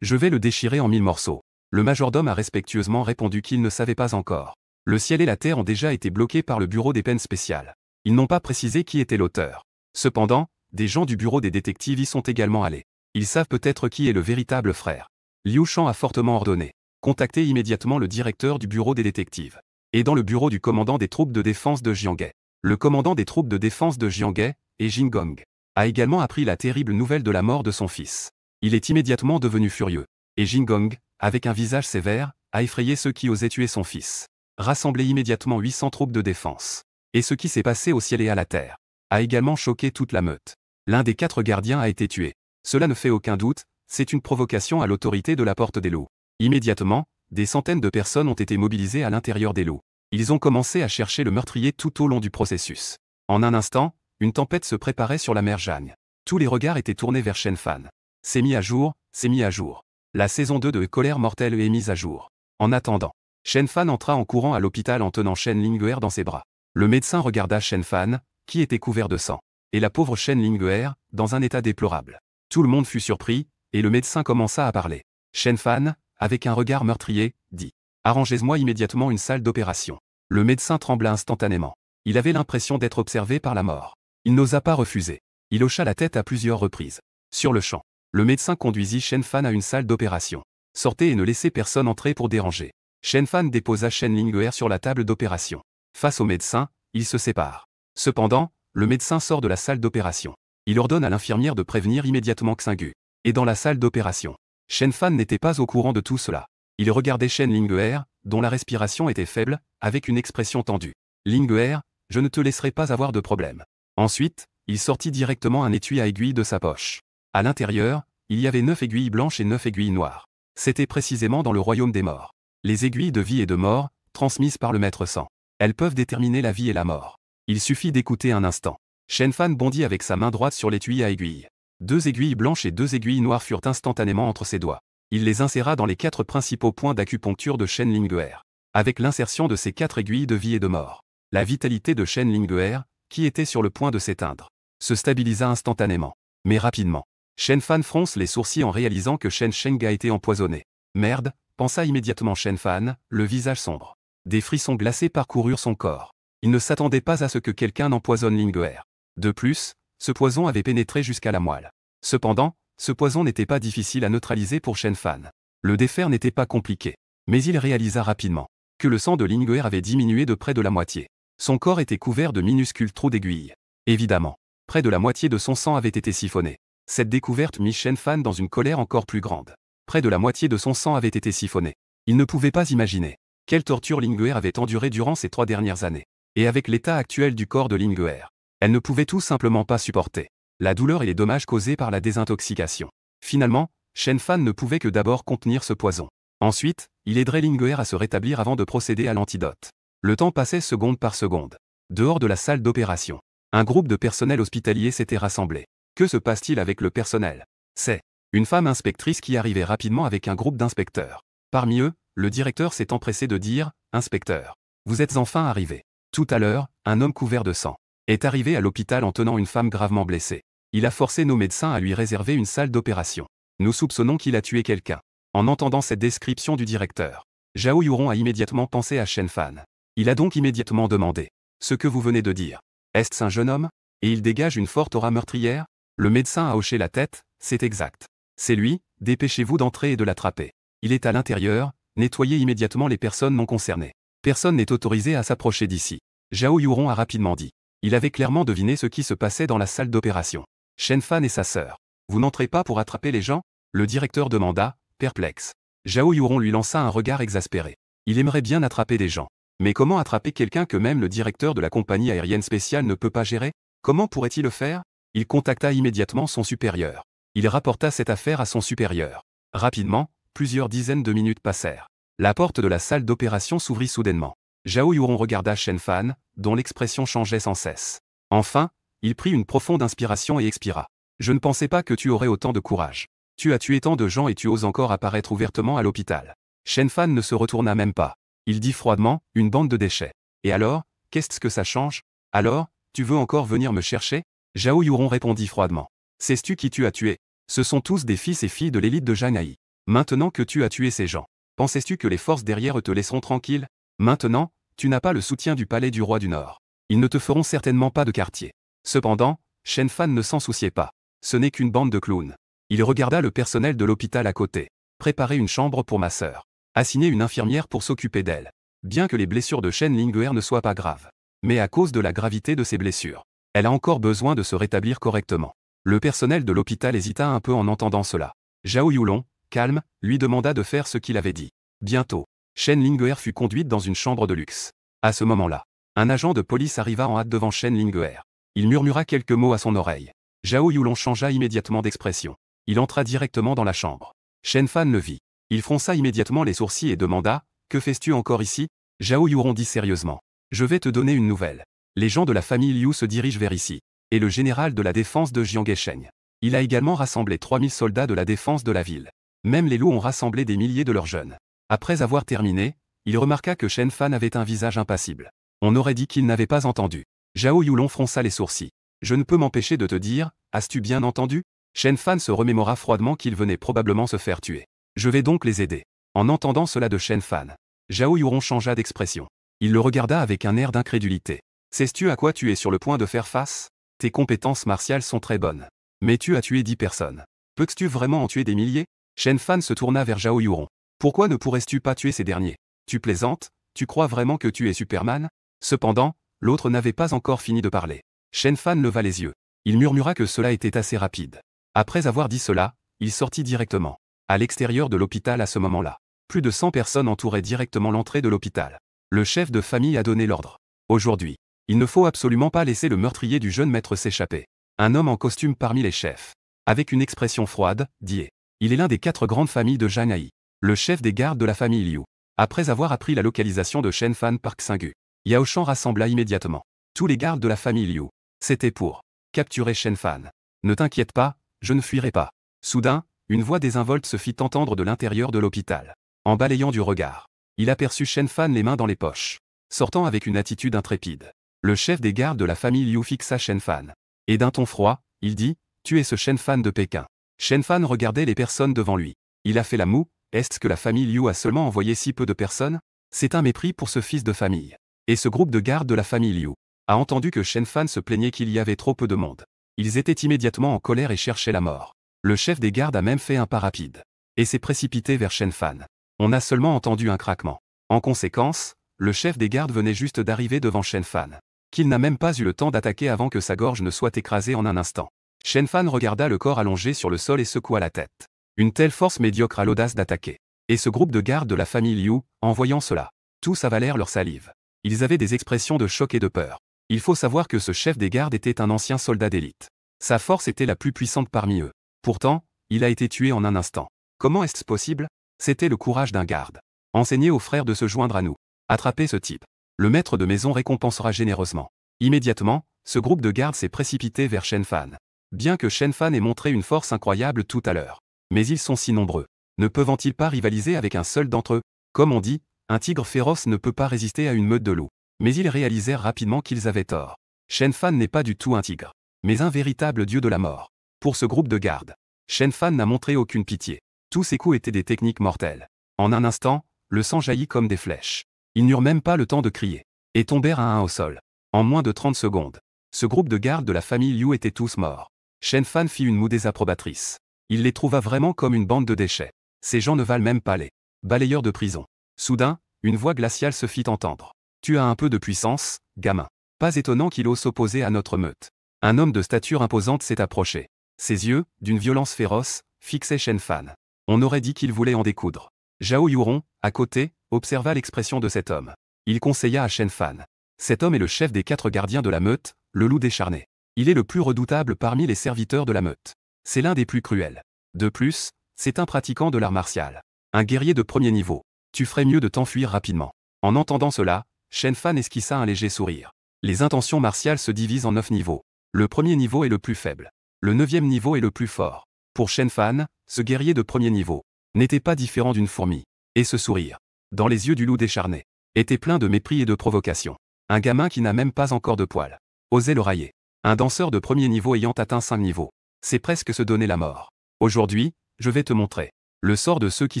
Je vais le déchirer en 1000 morceaux. » Le majordome a respectueusement répondu qu'il ne savait pas encore. Le ciel et la terre ont déjà été bloqués par le bureau des peines spéciales. Ils n'ont pas précisé qui était l'auteur. Cependant, des gens du bureau des détectives y sont également allés. Ils savent peut-être qui est le véritable frère. Liu Shan a fortement ordonné. Contactez immédiatement le directeur du bureau des détectives. Et dans le bureau du commandant des troupes de défense de Jianghe. Le commandant des troupes de défense de Jianghe, et Jingong, a également appris la terrible nouvelle de la mort de son fils. Il est immédiatement devenu furieux. Et Jingong, avec un visage sévère, a effrayé ceux qui osaient tuer son fils. Rassemblez immédiatement 800 troupes de défense. Et ce qui s'est passé au ciel et à la terre a également choqué toute la meute. L'un des 4 gardiens a été tué. Cela ne fait aucun doute, c'est une provocation à l'autorité de la Porte des Loups. Immédiatement, des centaines de personnes ont été mobilisées à l'intérieur des loups. Ils ont commencé à chercher le meurtrier tout au long du processus. En un instant, une tempête se préparait sur la mer Zhang. Tous les regards étaient tournés vers Shen Fan. C'est mis à jour, c'est mis à jour. La saison 2 de Colère mortelle est mise à jour. En attendant, Shen Fan entra en courant à l'hôpital en tenant Shen Linguer dans ses bras. Le médecin regarda Shen Fan, qui était couvert de sang, et la pauvre Shen Linguer, dans un état déplorable. Tout le monde fut surpris, et le médecin commença à parler. Shen Fan, avec un regard meurtrier, dit « Arrangez-moi immédiatement une salle d'opération. » Le médecin trembla instantanément. Il avait l'impression d'être observé par la mort. Il n'osa pas refuser. Il hocha la tête à plusieurs reprises. Sur le champ, le médecin conduisit Shen Fan à une salle d'opération. Sortez et ne laissez personne entrer pour déranger. Shen Fan déposa Shen Linguer sur la table d'opération. Face au médecin, ils se séparent. Cependant, le médecin sort de la salle d'opération. Il ordonne à l'infirmière de prévenir immédiatement Xingu. Et dans la salle d'opération, Shen Fan n'était pas au courant de tout cela. Il regardait Shen Linguer, dont la respiration était faible, avec une expression tendue. « Linguer, je ne te laisserai pas avoir de problème. » Ensuite, il sortit directement un étui à aiguilles de sa poche. À l'intérieur, il y avait 9 aiguilles blanches et 9 aiguilles noires. C'était précisément dans le royaume des morts. Les aiguilles de vie et de mort, transmises par le maître sang. Elles peuvent déterminer la vie et la mort. Il suffit d'écouter un instant. Shen Fan bondit avec sa main droite sur l'étui à aiguilles. 2 aiguilles blanches et 2 aiguilles noires furent instantanément entre ses doigts. Il les inséra dans les 4 principaux points d'acupuncture de Shen Linguer. Avec l'insertion de ces 4 aiguilles de vie et de mort, la vitalité de Shen Linguer, qui était sur le point de s'éteindre, se stabilisa instantanément. Mais rapidement, Shen Fan fronce les sourcils en réalisant que Shen Sheng a été empoisonné. Merde, pensa immédiatement Shen Fan, le visage sombre. Des frissons glacés parcoururent son corps. Il ne s'attendait pas à ce que quelqu'un empoisonne Linguer. De plus, ce poison avait pénétré jusqu'à la moelle. Cependant, ce poison n'était pas difficile à neutraliser pour Shen Fan. Le défaire n'était pas compliqué. Mais il réalisa rapidement que le sang de Linguer avait diminué de près de la moitié. Son corps était couvert de minuscules trous d'aiguilles. Évidemment, près de la moitié de son sang avait été siphonné. Cette découverte mit Shen Fan dans une colère encore plus grande. Près de la moitié de son sang avait été siphonné. Il ne pouvait pas imaginer quelle torture Linguer avait endurée durant ces 3 dernières années. Et avec l'état actuel du corps de Linguer, elle ne pouvait tout simplement pas supporter la douleur et les dommages causés par la désintoxication. Finalement, Shen Fan ne pouvait que d'abord contenir ce poison. Ensuite, il aiderait Linguer à se rétablir avant de procéder à l'antidote. Le temps passait seconde par seconde. Dehors de la salle d'opération, un groupe de personnel hospitalier s'était rassemblé. Que se passe-t-il avec le personnel ? C'est une femme inspectrice qui arrivait rapidement avec un groupe d'inspecteurs. Parmi eux, le directeur s'est empressé de dire « Inspecteur, vous êtes enfin arrivé. Tout à l'heure, un homme couvert de sang est arrivé à l'hôpital en tenant une femme gravement blessée. Il a forcé nos médecins à lui réserver une salle d'opération. Nous soupçonnons qu'il a tué quelqu'un. En entendant cette description du directeur, Zhao Yuron a immédiatement pensé à Shen Fan. Il a donc immédiatement demandé « Ce que vous venez de dire, est-ce un jeune homme ?» Et il dégage une forte aura meurtrière. Le médecin a hoché la tête, c'est exact. C'est lui, dépêchez-vous d'entrer et de l'attraper. Il est à l'intérieur, nettoyez immédiatement les personnes non concernées. Personne n'est autorisé à s'approcher d'ici. Zhao Yuron a rapidement dit. Il avait clairement deviné ce qui se passait dans la salle d'opération. Shen Fan et sa sœur. Vous n'entrez pas pour attraper les gens? Le directeur demanda, perplexe. Zhao Yuron lui lança un regard exaspéré. Il aimerait bien attraper des gens. Mais comment attraper quelqu'un que même le directeur de la compagnie aérienne spéciale ne peut pas gérer? Comment pourrait-il le faire? Il contacta immédiatement son supérieur. Il rapporta cette affaire à son supérieur. Rapidement, plusieurs dizaines de minutes passèrent. La porte de la salle d'opération s'ouvrit soudainement. Zhao Yuron regarda Shen Fan, dont l'expression changeait sans cesse. Enfin, il prit une profonde inspiration et expira. Je ne pensais pas que tu aurais autant de courage. Tu as tué tant de gens et tu oses encore apparaître ouvertement à l'hôpital. Shen Fan ne se retourna même pas. Il dit froidement, une bande de déchets. Et alors, qu'est-ce que ça change? Alors, tu veux encore venir me chercher? Zhao Yuron répondit froidement. Sais-tu qui tu as tué? Ce sont tous des fils et filles de l'élite de Janai. Maintenant que tu as tué ces gens, pensais-tu que les forces derrière eux te laisseront tranquille? Maintenant, tu n'as pas le soutien du palais du roi du Nord. Ils ne te feront certainement pas de quartier. Cependant, Shen Fan ne s'en souciait pas. Ce n'est qu'une bande de clowns. Il regarda le personnel de l'hôpital à côté. Préparer une chambre pour ma sœur. Assigner une infirmière pour s'occuper d'elle. Bien que les blessures de Shen Linguer ne soient pas graves. Mais à cause de la gravité de ses blessures, elle a encore besoin de se rétablir correctement. Le personnel de l'hôpital hésita un peu en entendant cela. Zhao Yuron, calme, lui demanda de faire ce qu'il avait dit. Bientôt, Shen Linguer fut conduite dans une chambre de luxe. À ce moment-là, un agent de police arriva en hâte devant Shen Linguer. Il murmura quelques mots à son oreille. Zhao Yuron changea immédiatement d'expression. Il entra directement dans la chambre. Shen Fan le vit. Il fronça immédiatement les sourcils et demanda « Que fais-tu encore ici ?» Zhao Yuron dit sérieusement. « Je vais te donner une nouvelle. Les gens de la famille Liu se dirigent vers ici. Et le général de la défense de Jiangesheng. Il a également rassemblé 3000 soldats de la défense de la ville. Même les loups ont rassemblé des milliers de leurs jeunes. » Après avoir terminé, il remarqua que Shen Fan avait un visage impassible. On aurait dit qu'il n'avait pas entendu. Zhao Yuron fronça les sourcils. « Je ne peux m'empêcher de te dire, as-tu bien entendu ?» Shen Fan se remémora froidement qu'il venait probablement se faire tuer. « Je vais donc les aider. » En entendant cela de Shen Fan, Zhao Yuron changea d'expression. Il le regarda avec un air d'incrédulité. « Sais-tu à quoi tu es sur le point de faire face? Tes compétences martiales sont très bonnes. Mais tu as tué 10 personnes. Peux-tu vraiment en tuer des milliers? » Shen Fan se tourna vers Zhao Yuron. « Pourquoi ne pourrais-tu pas tuer ces derniers? Tu plaisantes? Tu crois vraiment que tu es Superman? » Cependant, l'autre n'avait pas encore fini de parler. Shen Fan leva les yeux. Il murmura que cela était assez rapide. Après avoir dit cela, il sortit directement. À l'extérieur de l'hôpital à ce moment-là, plus de 100 personnes entouraient directement l'entrée de l'hôpital. Le chef de famille a donné l'ordre. Aujourd'hui, il ne faut absolument pas laisser le meurtrier du jeune maître s'échapper. Un homme en costume parmi les chefs. Avec une expression froide, dit « Il est l'un des 4 grandes familles de Janai. Le chef des gardes de la famille Liu. » Après avoir appris la localisation de Shen Fan Park Xingu, Yao Shan rassembla immédiatement tous les gardes de la famille Liu. C'était pour capturer Shen Fan. « Ne t'inquiète pas, je ne fuirai pas. » Soudain, une voix désinvolte se fit entendre de l'intérieur de l'hôpital. En balayant du regard, il aperçut Shen Fan les mains dans les poches, sortant avec une attitude intrépide. Le chef des gardes de la famille Liu fixa Shen Fan. Et d'un ton froid, il dit « Tu es ce Shen Fan de Pékin. » Shen Fan regardait les personnes devant lui. Il a fait la moue. Est-ce que la famille Liu a seulement envoyé si peu de personnes? C'est un mépris pour ce fils de famille. Et ce groupe de gardes de la famille Liu a entendu que Shen Fan se plaignait qu'il y avait trop peu de monde. Ils étaient immédiatement en colère et cherchaient la mort. Le chef des gardes a même fait un pas rapide et s'est précipité vers Shen Fan. On a seulement entendu un craquement. En conséquence, le chef des gardes venait juste d'arriver devant Shen Fan, qu'il n'a même pas eu le temps d'attaquer avant que sa gorge ne soit écrasée en un instant. Shen Fan regarda le corps allongé sur le sol et secoua la tête. Une telle force médiocre a l'audace d'attaquer. Et ce groupe de gardes de la famille Liu, en voyant cela, tous avalèrent leur salive. Ils avaient des expressions de choc et de peur. Il faut savoir que ce chef des gardes était un ancien soldat d'élite. Sa force était la plus puissante parmi eux. Pourtant, il a été tué en un instant. Comment est-ce possible? C'était le courage d'un garde. Enseignez aux frères de se joindre à nous. Attrapez ce type. Le maître de maison récompensera généreusement. Immédiatement, ce groupe de gardes s'est précipité vers Shen Fan. Bien que Shen Fan ait montré une force incroyable tout à l'heure. Mais ils sont si nombreux. Ne peuvent-ils pas rivaliser avec un seul d'entre eux? Comme on dit, un tigre féroce ne peut pas résister à une meute de loups. Mais ils réalisèrent rapidement qu'ils avaient tort. Shen Fan n'est pas du tout un tigre, mais un véritable dieu de la mort. Pour ce groupe de garde, Shen Fan n'a montré aucune pitié. Tous ses coups étaient des techniques mortelles. En un instant, le sang jaillit comme des flèches. Ils n'eurent même pas le temps de crier, et tombèrent à un au sol. En moins de 30 secondes, ce groupe de garde de la famille Liu étaient tous morts. Shen Fan fit une moue désapprobatrice. Il les trouva vraiment comme une bande de déchets. Ces gens ne valent même pas les balayeurs de prison. Soudain, une voix glaciale se fit entendre. Tu as un peu de puissance, gamin. Pas étonnant qu'il ose s'opposer à notre meute. Un homme de stature imposante s'est approché. Ses yeux, d'une violence féroce, fixaient Shen Fan. On aurait dit qu'il voulait en découdre. Zhao Yuron, à côté, observa l'expression de cet homme. Il conseilla à Shen Fan. Cet homme est le chef des 4 gardiens de la meute, le loup décharné. Il est le plus redoutable parmi les serviteurs de la meute. C'est l'un des plus cruels. De plus, c'est un pratiquant de l'art martial. Un guerrier de premier niveau. Tu ferais mieux de t'enfuir rapidement. En entendant cela, Shen Fan esquissa un léger sourire. Les intentions martiales se divisent en 9 niveaux. Le premier niveau est le plus faible. Le 9e niveau est le plus fort. Pour Shen Fan, ce guerrier de premier niveau n'était pas différent d'une fourmi. Et ce sourire, dans les yeux du loup décharné, était plein de mépris et de provocation. Un gamin qui n'a même pas encore de poils osait le railler. Un danseur de premier niveau ayant atteint 5 niveaux. C'est presque se donner la mort. Aujourd'hui, je vais te montrer le sort de ceux qui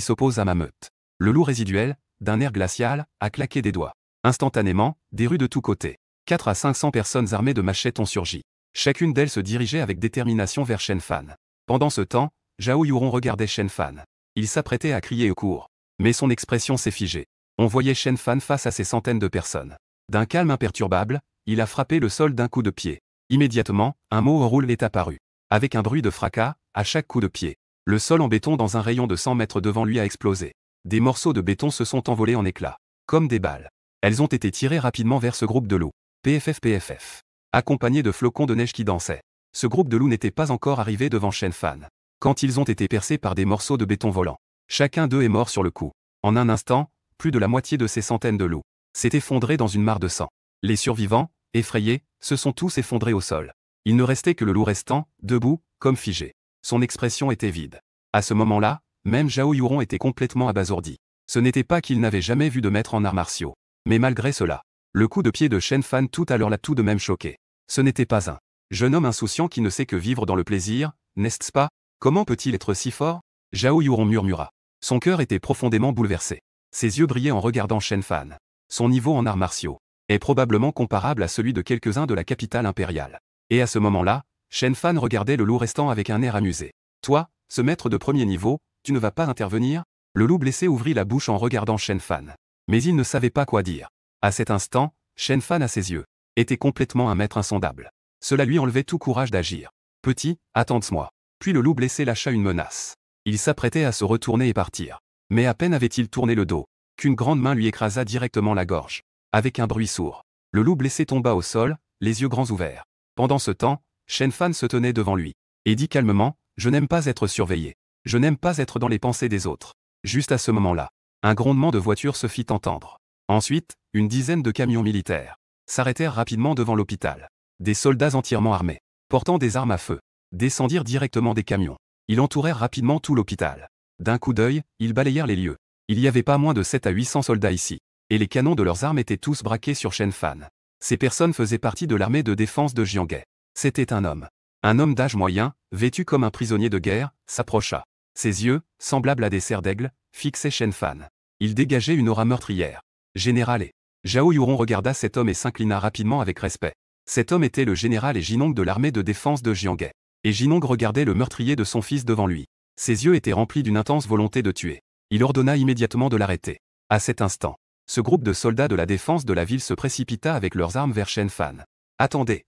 s'opposent à ma meute. Le loup résiduel, d'un air glacial, a claqué des doigts. Instantanément, des rues de tous côtés. 4 à 500 personnes armées de machettes ont surgi. Chacune d'elles se dirigeait avec détermination vers Shen Fan. Pendant ce temps, Zhao Yuron regardait Shen Fan. Il s'apprêtait à crier au cours. Mais son expression s'est figée. On voyait Shen Fan face à ces centaines de personnes. D'un calme imperturbable, il a frappé le sol d'un coup de pied. Immédiatement, un mot roule est apparu. Avec un bruit de fracas, à chaque coup de pied, le sol en béton dans un rayon de 100 mètres devant lui a explosé. Des morceaux de béton se sont envolés en éclats, comme des balles. Elles ont été tirées rapidement vers ce groupe de loups. PFF. Accompagnés de flocons de neige qui dansaient. Ce groupe de loups n'était pas encore arrivé devant Shen Fan. Quand ils ont été percés par des morceaux de béton volants. Chacun d'eux est mort sur le coup. En un instant, plus de la moitié de ces centaines de loups s'est effondré dans une mare de sang. Les survivants, effrayés, se sont tous effondrés au sol. Il ne restait que le loup restant, debout, comme figé. Son expression était vide. À ce moment-là, même Zhao Yuron était complètement abasourdi. Ce n'était pas qu'il n'avait jamais vu de maître en arts martiaux. Mais malgré cela, le coup de pied de Shen Fan tout à l'heure l'a tout de même choqué. Ce n'était pas un jeune homme insouciant qui ne sait que vivre dans le plaisir, n'est-ce pas? Comment peut-il être si fort? Zhao Yuron murmura. Son cœur était profondément bouleversé. Ses yeux brillaient en regardant Shen Fan. Son niveau en arts martiaux est probablement comparable à celui de quelques-uns de la capitale impériale. Et à ce moment-là, Shen Fan regardait le loup restant avec un air amusé. Toi, ce maître de premier niveau, tu ne vas pas intervenir? Le loup blessé ouvrit la bouche en regardant Shen Fan. Mais il ne savait pas quoi dire. À cet instant, Shen Fan à ses yeux était complètement un maître insondable. Cela lui enlevait tout courage d'agir. Petit, attends-moi. Puis le loup blessé lâcha une menace. Il s'apprêtait à se retourner et partir. Mais à peine avait-il tourné le dos, qu'une grande main lui écrasa directement la gorge. Avec un bruit sourd, le loup blessé tomba au sol, les yeux grands ouverts. Pendant ce temps, Shen Fan se tenait devant lui, et dit calmement, « Je n'aime pas être surveillé. Je n'aime pas être dans les pensées des autres. » Juste à ce moment-là, un grondement de voiture se fit entendre. Ensuite, une dizaine de camions militaires s'arrêtèrent rapidement devant l'hôpital. Des soldats entièrement armés, portant des armes à feu, descendirent directement des camions. Ils entourèrent rapidement tout l'hôpital. D'un coup d'œil, ils balayèrent les lieux. Il y avait pas moins de 7 à 800 soldats ici. Et les canons de leurs armes étaient tous braqués sur Shen Fan. Ces personnes faisaient partie de l'armée de défense de Jianghe. C'était un homme. Un homme d'âge moyen, vêtu comme un prisonnier de guerre, s'approcha. Ses yeux, semblables à des serres d'aigle, fixaient Shen Fan. Il dégageait une aura meurtrière. Général et Zhao Yuron regarda cet homme et s'inclina rapidement avec respect. Cet homme était le général et Jinong de l'armée de défense de Jianghe. Et Jinong regardait le meurtrier de son fils devant lui. Ses yeux étaient remplis d'une intense volonté de tuer. Il ordonna immédiatement de l'arrêter. À cet instant, ce groupe de soldats de la défense de la ville se précipita avec leurs armes vers Shen Fan. Attendez.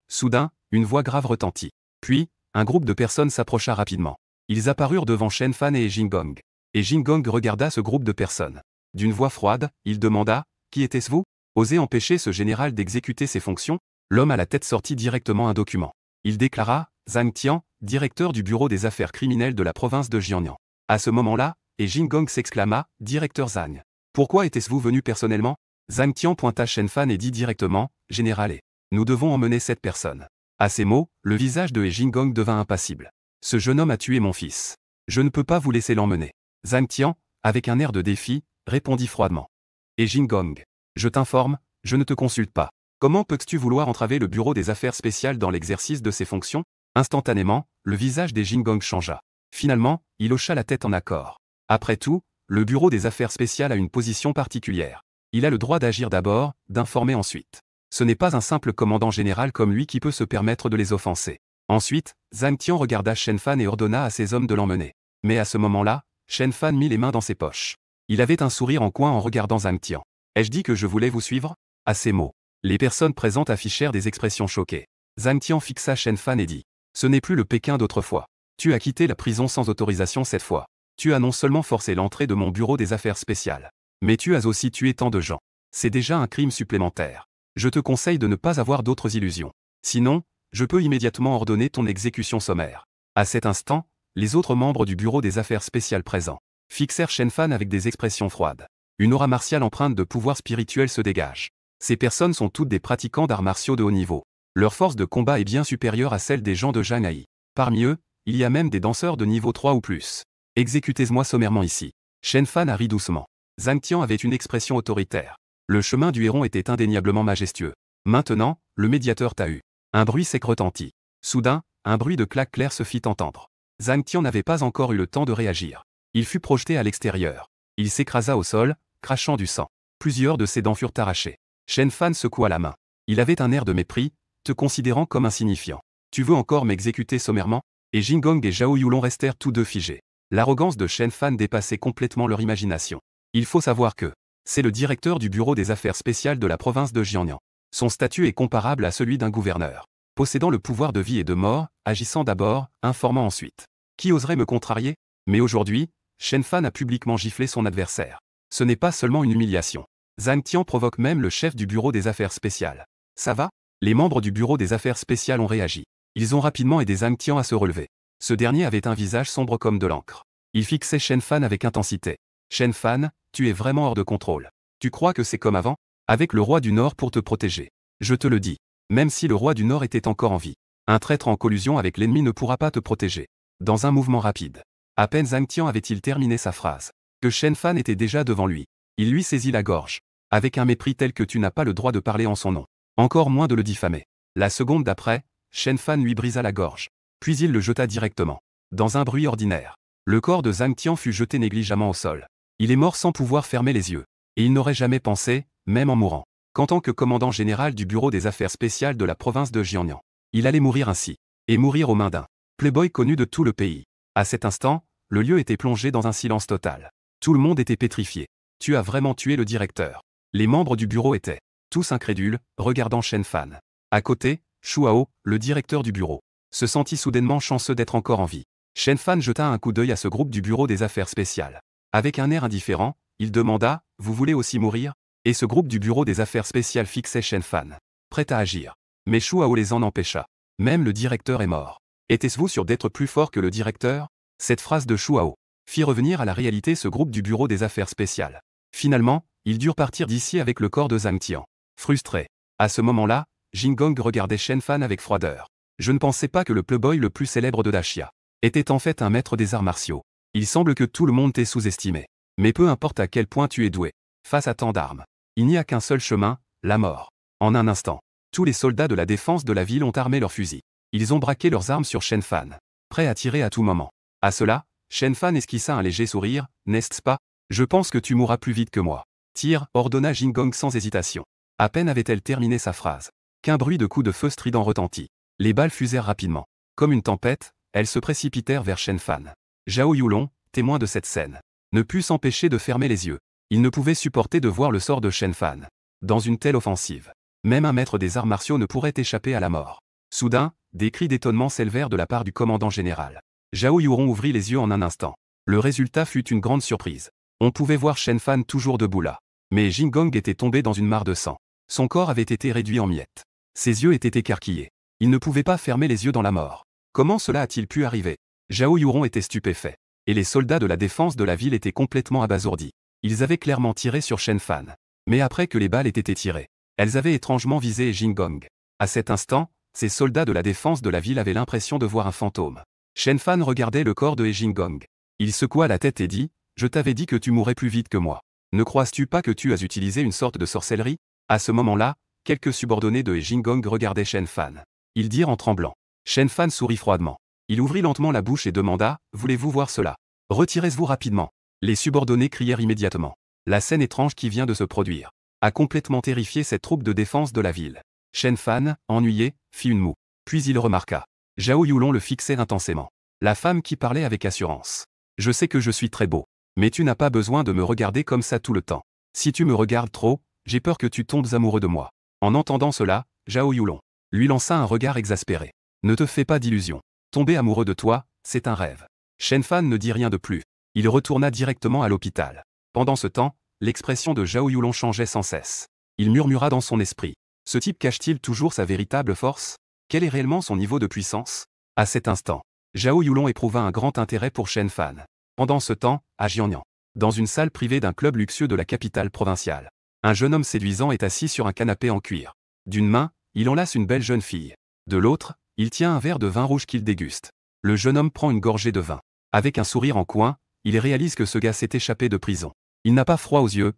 Soudain, une voix grave retentit. Puis, un groupe de personnes s'approcha rapidement. Ils apparurent devant Shen Fan et Jingong. Et Jingong regarda ce groupe de personnes. D'une voix froide, il demanda, « Qui était-ce vous? Osez empêcher ce général d'exécuter ses fonctions ?» L'homme à la tête sortit directement un document. Il déclara, « Zhang Tian, directeur du bureau des affaires criminelles de la province de Jiangnan. » À ce moment-là, et Jingong s'exclama, « Directeur Zhang. Pourquoi était-ce vous venu personnellement ?» Zhang Tian pointa Shen Fan et dit directement, « Général et nous devons emmener cette personne. » À ces mots, le visage de Jingong devint impassible. « Ce jeune homme a tué mon fils. Je ne peux pas vous laisser l'emmener. » Zhang Tian, avec un air de défi, répondit froidement. Et Jingong, « Je t'informe, je ne te consulte pas. Comment peux-tu vouloir entraver le bureau des affaires spéciales dans l'exercice de ses fonctions? Instantanément, le visage des Jingong changea. Finalement, il hocha la tête en accord. Après tout, le bureau des affaires spéciales a une position particulière. Il a le droit d'agir d'abord, d'informer ensuite. Ce n'est pas un simple commandant général comme lui qui peut se permettre de les offenser. Ensuite, Zhang Tian regarda Shen Fan et ordonna à ses hommes de l'emmener. Mais à ce moment-là, Shen Fan mit les mains dans ses poches. Il avait un sourire en coin en regardant Zhang Tian. Ai-je dit que je voulais vous suivre? À ces mots, les personnes présentes affichèrent des expressions choquées. Zhang Tian fixa Shen Fan et dit: ce n'est plus le Pékin d'autrefois. Tu as quitté la prison sans autorisation cette fois. Tu as non seulement forcé l'entrée de mon bureau des affaires spéciales, mais tu as aussi tué tant de gens. C'est déjà un crime supplémentaire. Je te conseille de ne pas avoir d'autres illusions. Sinon, je peux immédiatement ordonner ton exécution sommaire. À cet instant, les autres membres du bureau des affaires spéciales présents fixèrent Shen Fan avec des expressions froides. Une aura martiale empreinte de pouvoir spirituel se dégage. Ces personnes sont toutes des pratiquants d'arts martiaux de haut niveau. Leur force de combat est bien supérieure à celle des gens de Shanghai. Parmi eux, il y a même des danseurs de niveau 3 ou plus. Exécutez-moi sommairement ici. Shen Fan a ri doucement. Zhang Tian avait une expression autoritaire. Le chemin du héron était indéniablement majestueux. Maintenant, le médiateur t'a eu. Un bruit sec retentit. Soudain, un bruit de claque claire se fit entendre. Zhang Tian n'avait pas encore eu le temps de réagir. Il fut projeté à l'extérieur. Il s'écrasa au sol, crachant du sang. Plusieurs de ses dents furent arrachées. Shen Fan secoua la main. Il avait un air de mépris, te considérant comme insignifiant. Tu veux encore m'exécuter sommairement? Et Jingong et Zhao Yulong restèrent tous deux figés. L'arrogance de Shen Fan dépassait complètement leur imagination. Il faut savoir que c'est le directeur du bureau des affaires spéciales de la province de Jiangnan. Son statut est comparable à celui d'un gouverneur, possédant le pouvoir de vie et de mort, agissant d'abord, informant ensuite. Qui oserait me contrarier? Mais aujourd'hui, Shen Fan a publiquement giflé son adversaire. Ce n'est pas seulement une humiliation. Zhang Tian provoque même le chef du bureau des affaires spéciales. Ça va? Les membres du bureau des affaires spéciales ont réagi. Ils ont rapidement aidé Zhang Tian à se relever. Ce dernier avait un visage sombre comme de l'encre. Il fixait Shen Fan avec intensité. Shen Fan, tu es vraiment hors de contrôle. Tu crois que c'est comme avant? Avec le roi du Nord pour te protéger. Je te le dis. Même si le roi du Nord était encore en vie, un traître en collusion avec l'ennemi ne pourra pas te protéger. Dans un mouvement rapide. À peine Zhang Tian avait-il terminé sa phrase, que Shen Fan était déjà devant lui. Il lui saisit la gorge. Avec un mépris tel que tu n'as pas le droit de parler en son nom. Encore moins de le diffamer. La seconde d'après, Shen Fan lui brisa la gorge. Puis il le jeta directement. Dans un bruit ordinaire. Le corps de Zhang Tian fut jeté négligemment au sol. Il est mort sans pouvoir fermer les yeux. Et il n'aurait jamais pensé, même en mourant, qu'en tant que commandant général du bureau des affaires spéciales de la province de Jiangnan, il allait mourir ainsi. Et mourir aux mains d'un playboy connu de tout le pays. À cet instant, le lieu était plongé dans un silence total. Tout le monde était pétrifié. Tu as vraiment tué le directeur. Les membres du bureau étaient tous incrédules, regardant Shen Fan. À côté, Shuao, le directeur du bureau, se sentit soudainement chanceux d'être encore en vie. Shen Fan jeta un coup d'œil à ce groupe du bureau des affaires spéciales. Avec un air indifférent, il demanda: vous voulez aussi mourir? Et ce groupe du bureau des affaires spéciales fixait Shen Fan, prêt à agir. Mais Shuao les en empêcha. Même le directeur est mort. Était-ce-vous sûr d'être plus fort que le directeur? Cette phrase de Shuao fit revenir à la réalité ce groupe du bureau des affaires spéciales. Finalement, ils durent partir d'ici avec le corps de Zhang Tian. Frustré. À ce moment-là, Jingong regardait Shen Fan avec froideur. Je ne pensais pas que le playboy le plus célèbre de Daxia était en fait un maître des arts martiaux. Il semble que tout le monde t'ait sous-estimé. Mais peu importe à quel point tu es doué. Face à tant d'armes, il n'y a qu'un seul chemin, la mort. En un instant, tous les soldats de la défense de la ville ont armé leurs fusils. Ils ont braqué leurs armes sur Shen Fan, prêts à tirer à tout moment. À cela, Shen Fan esquissa un léger sourire. N'est-ce pas? Je pense que tu mourras plus vite que moi. Tire, ordonna Jingong sans hésitation. À peine avait-elle terminé sa phrase qu'un bruit de coups de feu strident retentit. Les balles fusèrent rapidement. Comme une tempête, elles se précipitèrent vers Shen Fan. Zhao Yulong, témoin de cette scène, ne put s'empêcher de fermer les yeux. Il ne pouvait supporter de voir le sort de Shen Fan. Dans une telle offensive, même un maître des arts martiaux ne pourrait échapper à la mort. Soudain, des cris d'étonnement s'élevèrent de la part du commandant général. Zhao Yulong ouvrit les yeux en un instant. Le résultat fut une grande surprise. On pouvait voir Shen Fan toujours debout là. Mais Jingong était tombé dans une mare de sang. Son corps avait été réduit en miettes. Ses yeux étaient écarquillés. Il ne pouvait pas fermer les yeux dans la mort. Comment cela a-t-il pu arriver? Zhao Yulong était stupéfait. Et les soldats de la défense de la ville étaient complètement abasourdis. Ils avaient clairement tiré sur Shen Fan. Mais après que les balles aient été tirées, elles avaient étrangement visé Jingong. À cet instant, ces soldats de la défense de la ville avaient l'impression de voir un fantôme. Shen Fan regardait le corps de Jingong. Il secoua la tête et dit: je t'avais dit que tu mourrais plus vite que moi. Ne crois-tu pas que tu as utilisé une sorte de sorcellerie? À ce moment-là, quelques subordonnés de Jingong regardaient Shen Fan. Ils dirent en tremblant. Shen Fan sourit froidement. Il ouvrit lentement la bouche et demanda « Voulez-vous voir cela? Retirez-vous rapidement !» Les subordonnés crièrent immédiatement. La scène étrange qui vient de se produire a complètement terrifié cette troupe de défense de la ville. Shen Fan, ennuyé, fit une moue. Puis il remarqua. Zhao Yulong le fixait intensément. La femme qui parlait avec assurance. « Je sais que je suis très beau. Mais tu n'as pas besoin de me regarder comme ça tout le temps. Si tu me regardes trop, j'ai peur que tu tombes amoureux de moi. » En entendant cela, Zhao Yulong lui lança un regard exaspéré. « Ne te fais pas d'illusions. Tomber amoureux de toi, c'est un rêve. » Shen Fan ne dit rien de plus. Il retourna directement à l'hôpital. Pendant ce temps, l'expression de Zhao Yulong changeait sans cesse. Il murmura dans son esprit. Ce type cache-t-il toujours sa véritable force? Quel est réellement son niveau de puissance? À cet instant, Zhao Yulong éprouva un grand intérêt pour Shen Fan. Pendant ce temps, à Jianyang, dans une salle privée d'un club luxueux de la capitale provinciale, un jeune homme séduisant est assis sur un canapé en cuir. D'une main, il enlace une belle jeune fille. De l'autre, il tient un verre de vin rouge qu'il déguste. Le jeune homme prend une gorgée de vin. Avec un sourire en coin, il réalise que ce gars s'est échappé de prison. Il n'a pas froid aux yeux.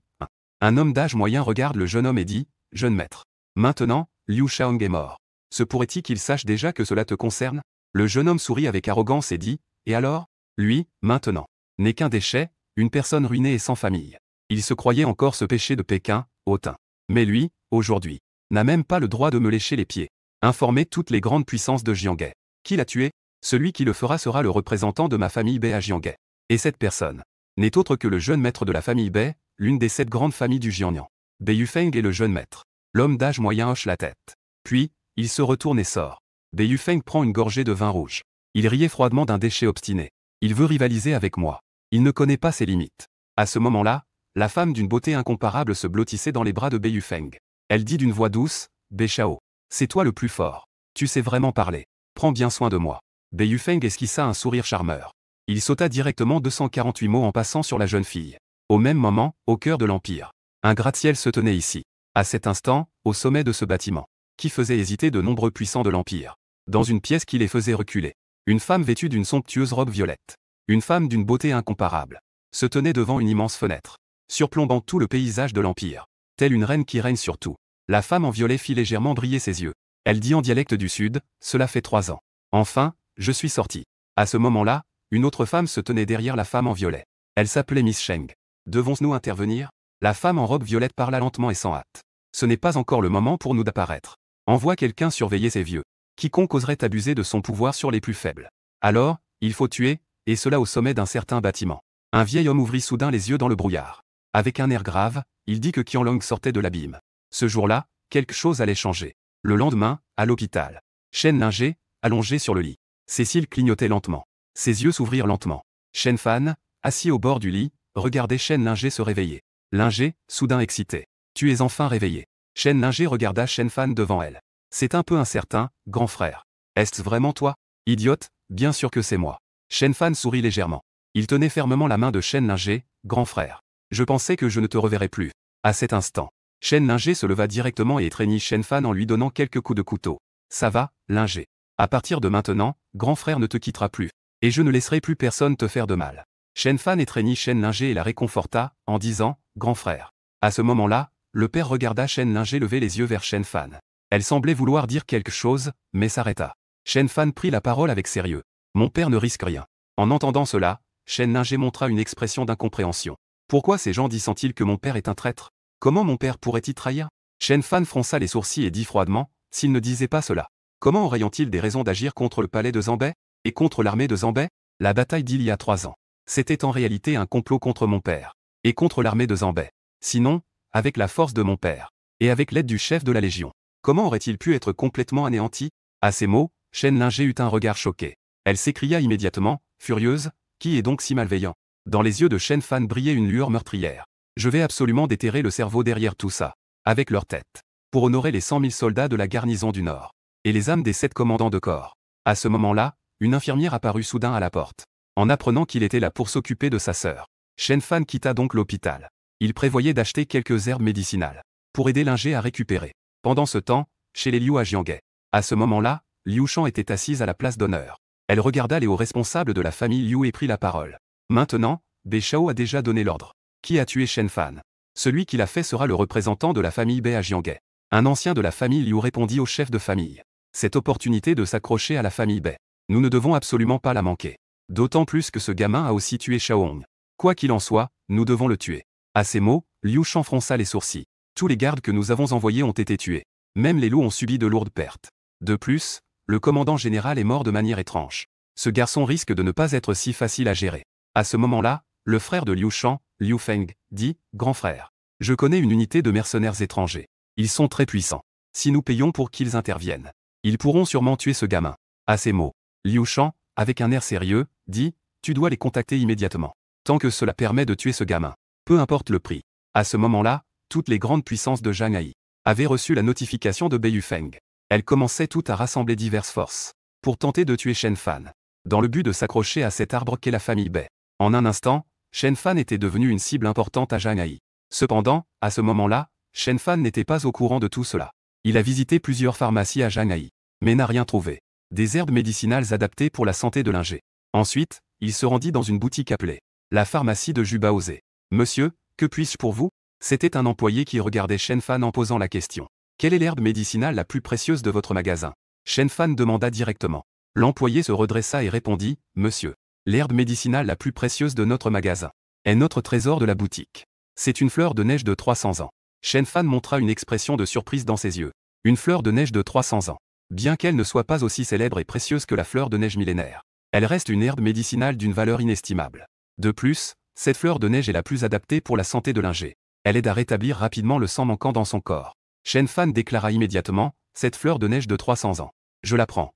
Un homme d'âge moyen regarde le jeune homme et dit « Jeune maître. Maintenant, Liu Shaong est mort. Se pourrait-il qu'il sache déjà que cela te concerne ?» Le jeune homme sourit avec arrogance et dit « Et alors? Lui, maintenant, n'est qu'un déchet, une personne ruinée et sans famille. Il se croyait encore ce péché de Pékin, hautain. Mais lui, aujourd'hui, n'a même pas le droit de me lécher les pieds. Informer toutes les grandes puissances de Jianghe. Qui l'a tué? Celui qui le fera sera le représentant de ma famille Bei à Jianghe. Et cette personne n'est autre que le jeune maître de la famille Bei, l'une des 7 grandes familles du Jiangnan. Bei Yufeng est le jeune maître. L'homme d'âge moyen hoche la tête. Puis, il se retourne et sort. Bei Yufeng prend une gorgée de vin rouge. Il riait froidement d'un déchet obstiné. Il veut rivaliser avec moi. Il ne connaît pas ses limites. À ce moment-là, la femme d'une beauté incomparable se blottissait dans les bras de Bei Yufeng. Elle dit d'une voix douce, « Bei Shao, c'est toi le plus fort. Tu sais vraiment parler. Prends bien soin de moi. » Bei Yufeng esquissa un sourire charmeur. Il sauta directement 248 mots en passant sur la jeune fille. Au même moment, au cœur de l'Empire, un gratte-ciel se tenait ici. À cet instant, au sommet de ce bâtiment, qui faisait hésiter de nombreux puissants de l'Empire. Dans une pièce qui les faisait reculer, une femme vêtue d'une somptueuse robe violette, une femme d'une beauté incomparable, se tenait devant une immense fenêtre, surplombant tout le paysage de l'Empire. Telle une reine qui règne sur tout. La femme en violet fit légèrement briller ses yeux. Elle dit en dialecte du Sud, « Cela fait 3 ans. Enfin, je suis sortie. » À ce moment-là, une autre femme se tenait derrière la femme en violet. Elle s'appelait Miss Sheng. Devons-nous intervenir? La femme en robe violette parla lentement et sans hâte. Ce n'est pas encore le moment pour nous d'apparaître. Envoie quelqu'un surveiller ces vieux. Quiconque oserait abuser de son pouvoir sur les plus faibles. Alors, il faut tuer, et cela au sommet d'un certain bâtiment. Un vieil homme ouvrit soudain les yeux dans le brouillard. Avec un air grave, il dit que Qianlong sortait de l'abîme. Ce jour-là, quelque chose allait changer. Le lendemain, à l'hôpital, Shen Lingé, allongé sur le lit. Cécile clignotait lentement. Ses yeux s'ouvrirent lentement. Shen Fan, assis au bord du lit, regardait Shen Lingé se réveiller. Lingé, soudain excité. Tu es enfin réveillé. Shen Lingé regarda Shen Fan devant elle. C'est un peu incertain, grand frère. Est-ce vraiment toi? Idiote, bien sûr que c'est moi. Shen Fan sourit légèrement. Il tenait fermement la main de Shen Lingé, grand frère. Je pensais que je ne te reverrais plus. À cet instant, Shen Lingé se leva directement et étreignit Shen Fan en lui donnant quelques coups de couteau. Ça va, Lingé. À partir de maintenant, grand frère ne te quittera plus. Et je ne laisserai plus personne te faire de mal. Shen Fan étreignit Shen Lingé et la réconforta, en disant, grand frère. À ce moment-là, le père regarda Shen Lingé lever les yeux vers Shen Fan. Elle semblait vouloir dire quelque chose, mais s'arrêta. Shen Fan prit la parole avec sérieux. Mon père ne risque rien. En entendant cela, Shen Lingé montra une expression d'incompréhension. Pourquoi ces gens disent-ils que mon père est un traître? Comment mon père pourrait-il trahir? Shen Fan fronça les sourcils et dit froidement, s'il ne disait pas cela, comment auraient-ils des raisons d'agir contre le palais de Zanbei? Et contre l'armée de Zanbei? La bataille d'il y a 3 ans. C'était en réalité un complot contre mon père. Et contre l'armée de Zanbei. Sinon, avec la force de mon père. Et avec l'aide du chef de la Légion. Comment aurait-il pu être complètement anéanti? À ces mots, Shen Lingé eut un regard choqué. Elle s'écria immédiatement, furieuse, qui est donc si malveillant? Dans les yeux de Shen Fan brillait une lueur meurtrière. Je vais absolument déterrer le cerveau derrière tout ça. Avec leur tête. Pour honorer les 100 000 soldats de la garnison du Nord. Et les âmes des 7 commandants de corps. À ce moment-là, une infirmière apparut soudain à la porte. En apprenant qu'il était là pour s'occuper de sa sœur. Shen Fan quitta donc l'hôpital. Il prévoyait d'acheter quelques herbes médicinales. Pour aider Lingé à récupérer. Pendant ce temps, chez les Liu à Jianghe. À ce moment-là, Liu Shan était assise à la place d'honneur. Elle regarda les hauts responsables de la famille Liu et prit la parole. Maintenant, Bei Shao a déjà donné l'ordre. Qui a tué Shen Fan? Celui qui l'a fait sera le représentant de la famille Bai à Jianghe. Un ancien de la famille Liu répondit au chef de famille. Cette opportunité de s'accrocher à la famille Bai. Nous ne devons absolument pas la manquer. D'autant plus que ce gamin a aussi tué Shaohong. Quoi qu'il en soit, nous devons le tuer. À ces mots, Liu Shan fronça les sourcils. Tous les gardes que nous avons envoyés ont été tués. Même les loups ont subi de lourdes pertes. De plus, le commandant général est mort de manière étrange. Ce garçon risque de ne pas être si facile à gérer. À ce moment-là, le frère de Liu Shan, Liu Feng, dit « Grand frère. Je connais une unité de mercenaires étrangers. Ils sont très puissants. Si nous payons pour qu'ils interviennent, ils pourront sûrement tuer ce gamin. » À ces mots, Liu Shan, avec un air sérieux, dit « Tu dois les contacter immédiatement. Tant que cela permet de tuer ce gamin. Peu importe le prix. » À ce moment-là, toutes les grandes puissances de Shanghai avaient reçu la notification de Bei Yufeng. Elles commençaient toutes à rassembler diverses forces pour tenter de tuer Shen Fan, dans le but de s'accrocher à cet arbre qu'est la famille Bai. En un instant, Shen Fan était devenu une cible importante à Shanghai. Cependant, à ce moment-là, Shen Fan n'était pas au courant de tout cela. Il a visité plusieurs pharmacies à Shanghai, mais n'a rien trouvé. Des herbes médicinales adaptées pour la santé de Lingé. Ensuite, il se rendit dans une boutique appelée la pharmacie de Jubaosé. « Monsieur, que puis-je pour vous ?» C'était un employé qui regardait Shen Fan en posant la question. « Quelle est l'herbe médicinale la plus précieuse de votre magasin ?» Shen Fan demanda directement. L'employé se redressa et répondit « Monsieur, l'herbe médicinale la plus précieuse de notre magasin est notre trésor de la boutique. C'est une fleur de neige de 300 ans. » Shen Fan montra une expression de surprise dans ses yeux. Une fleur de neige de 300 ans. Bien qu'elle ne soit pas aussi célèbre et précieuse que la fleur de neige millénaire, elle reste une herbe médicinale d'une valeur inestimable. De plus, cette fleur de neige est la plus adaptée pour la santé de Lingé. Elle aide à rétablir rapidement le sang manquant dans son corps. Shen Fan déclara immédiatement, « Cette fleur de neige de 300 ans. Je la prends. »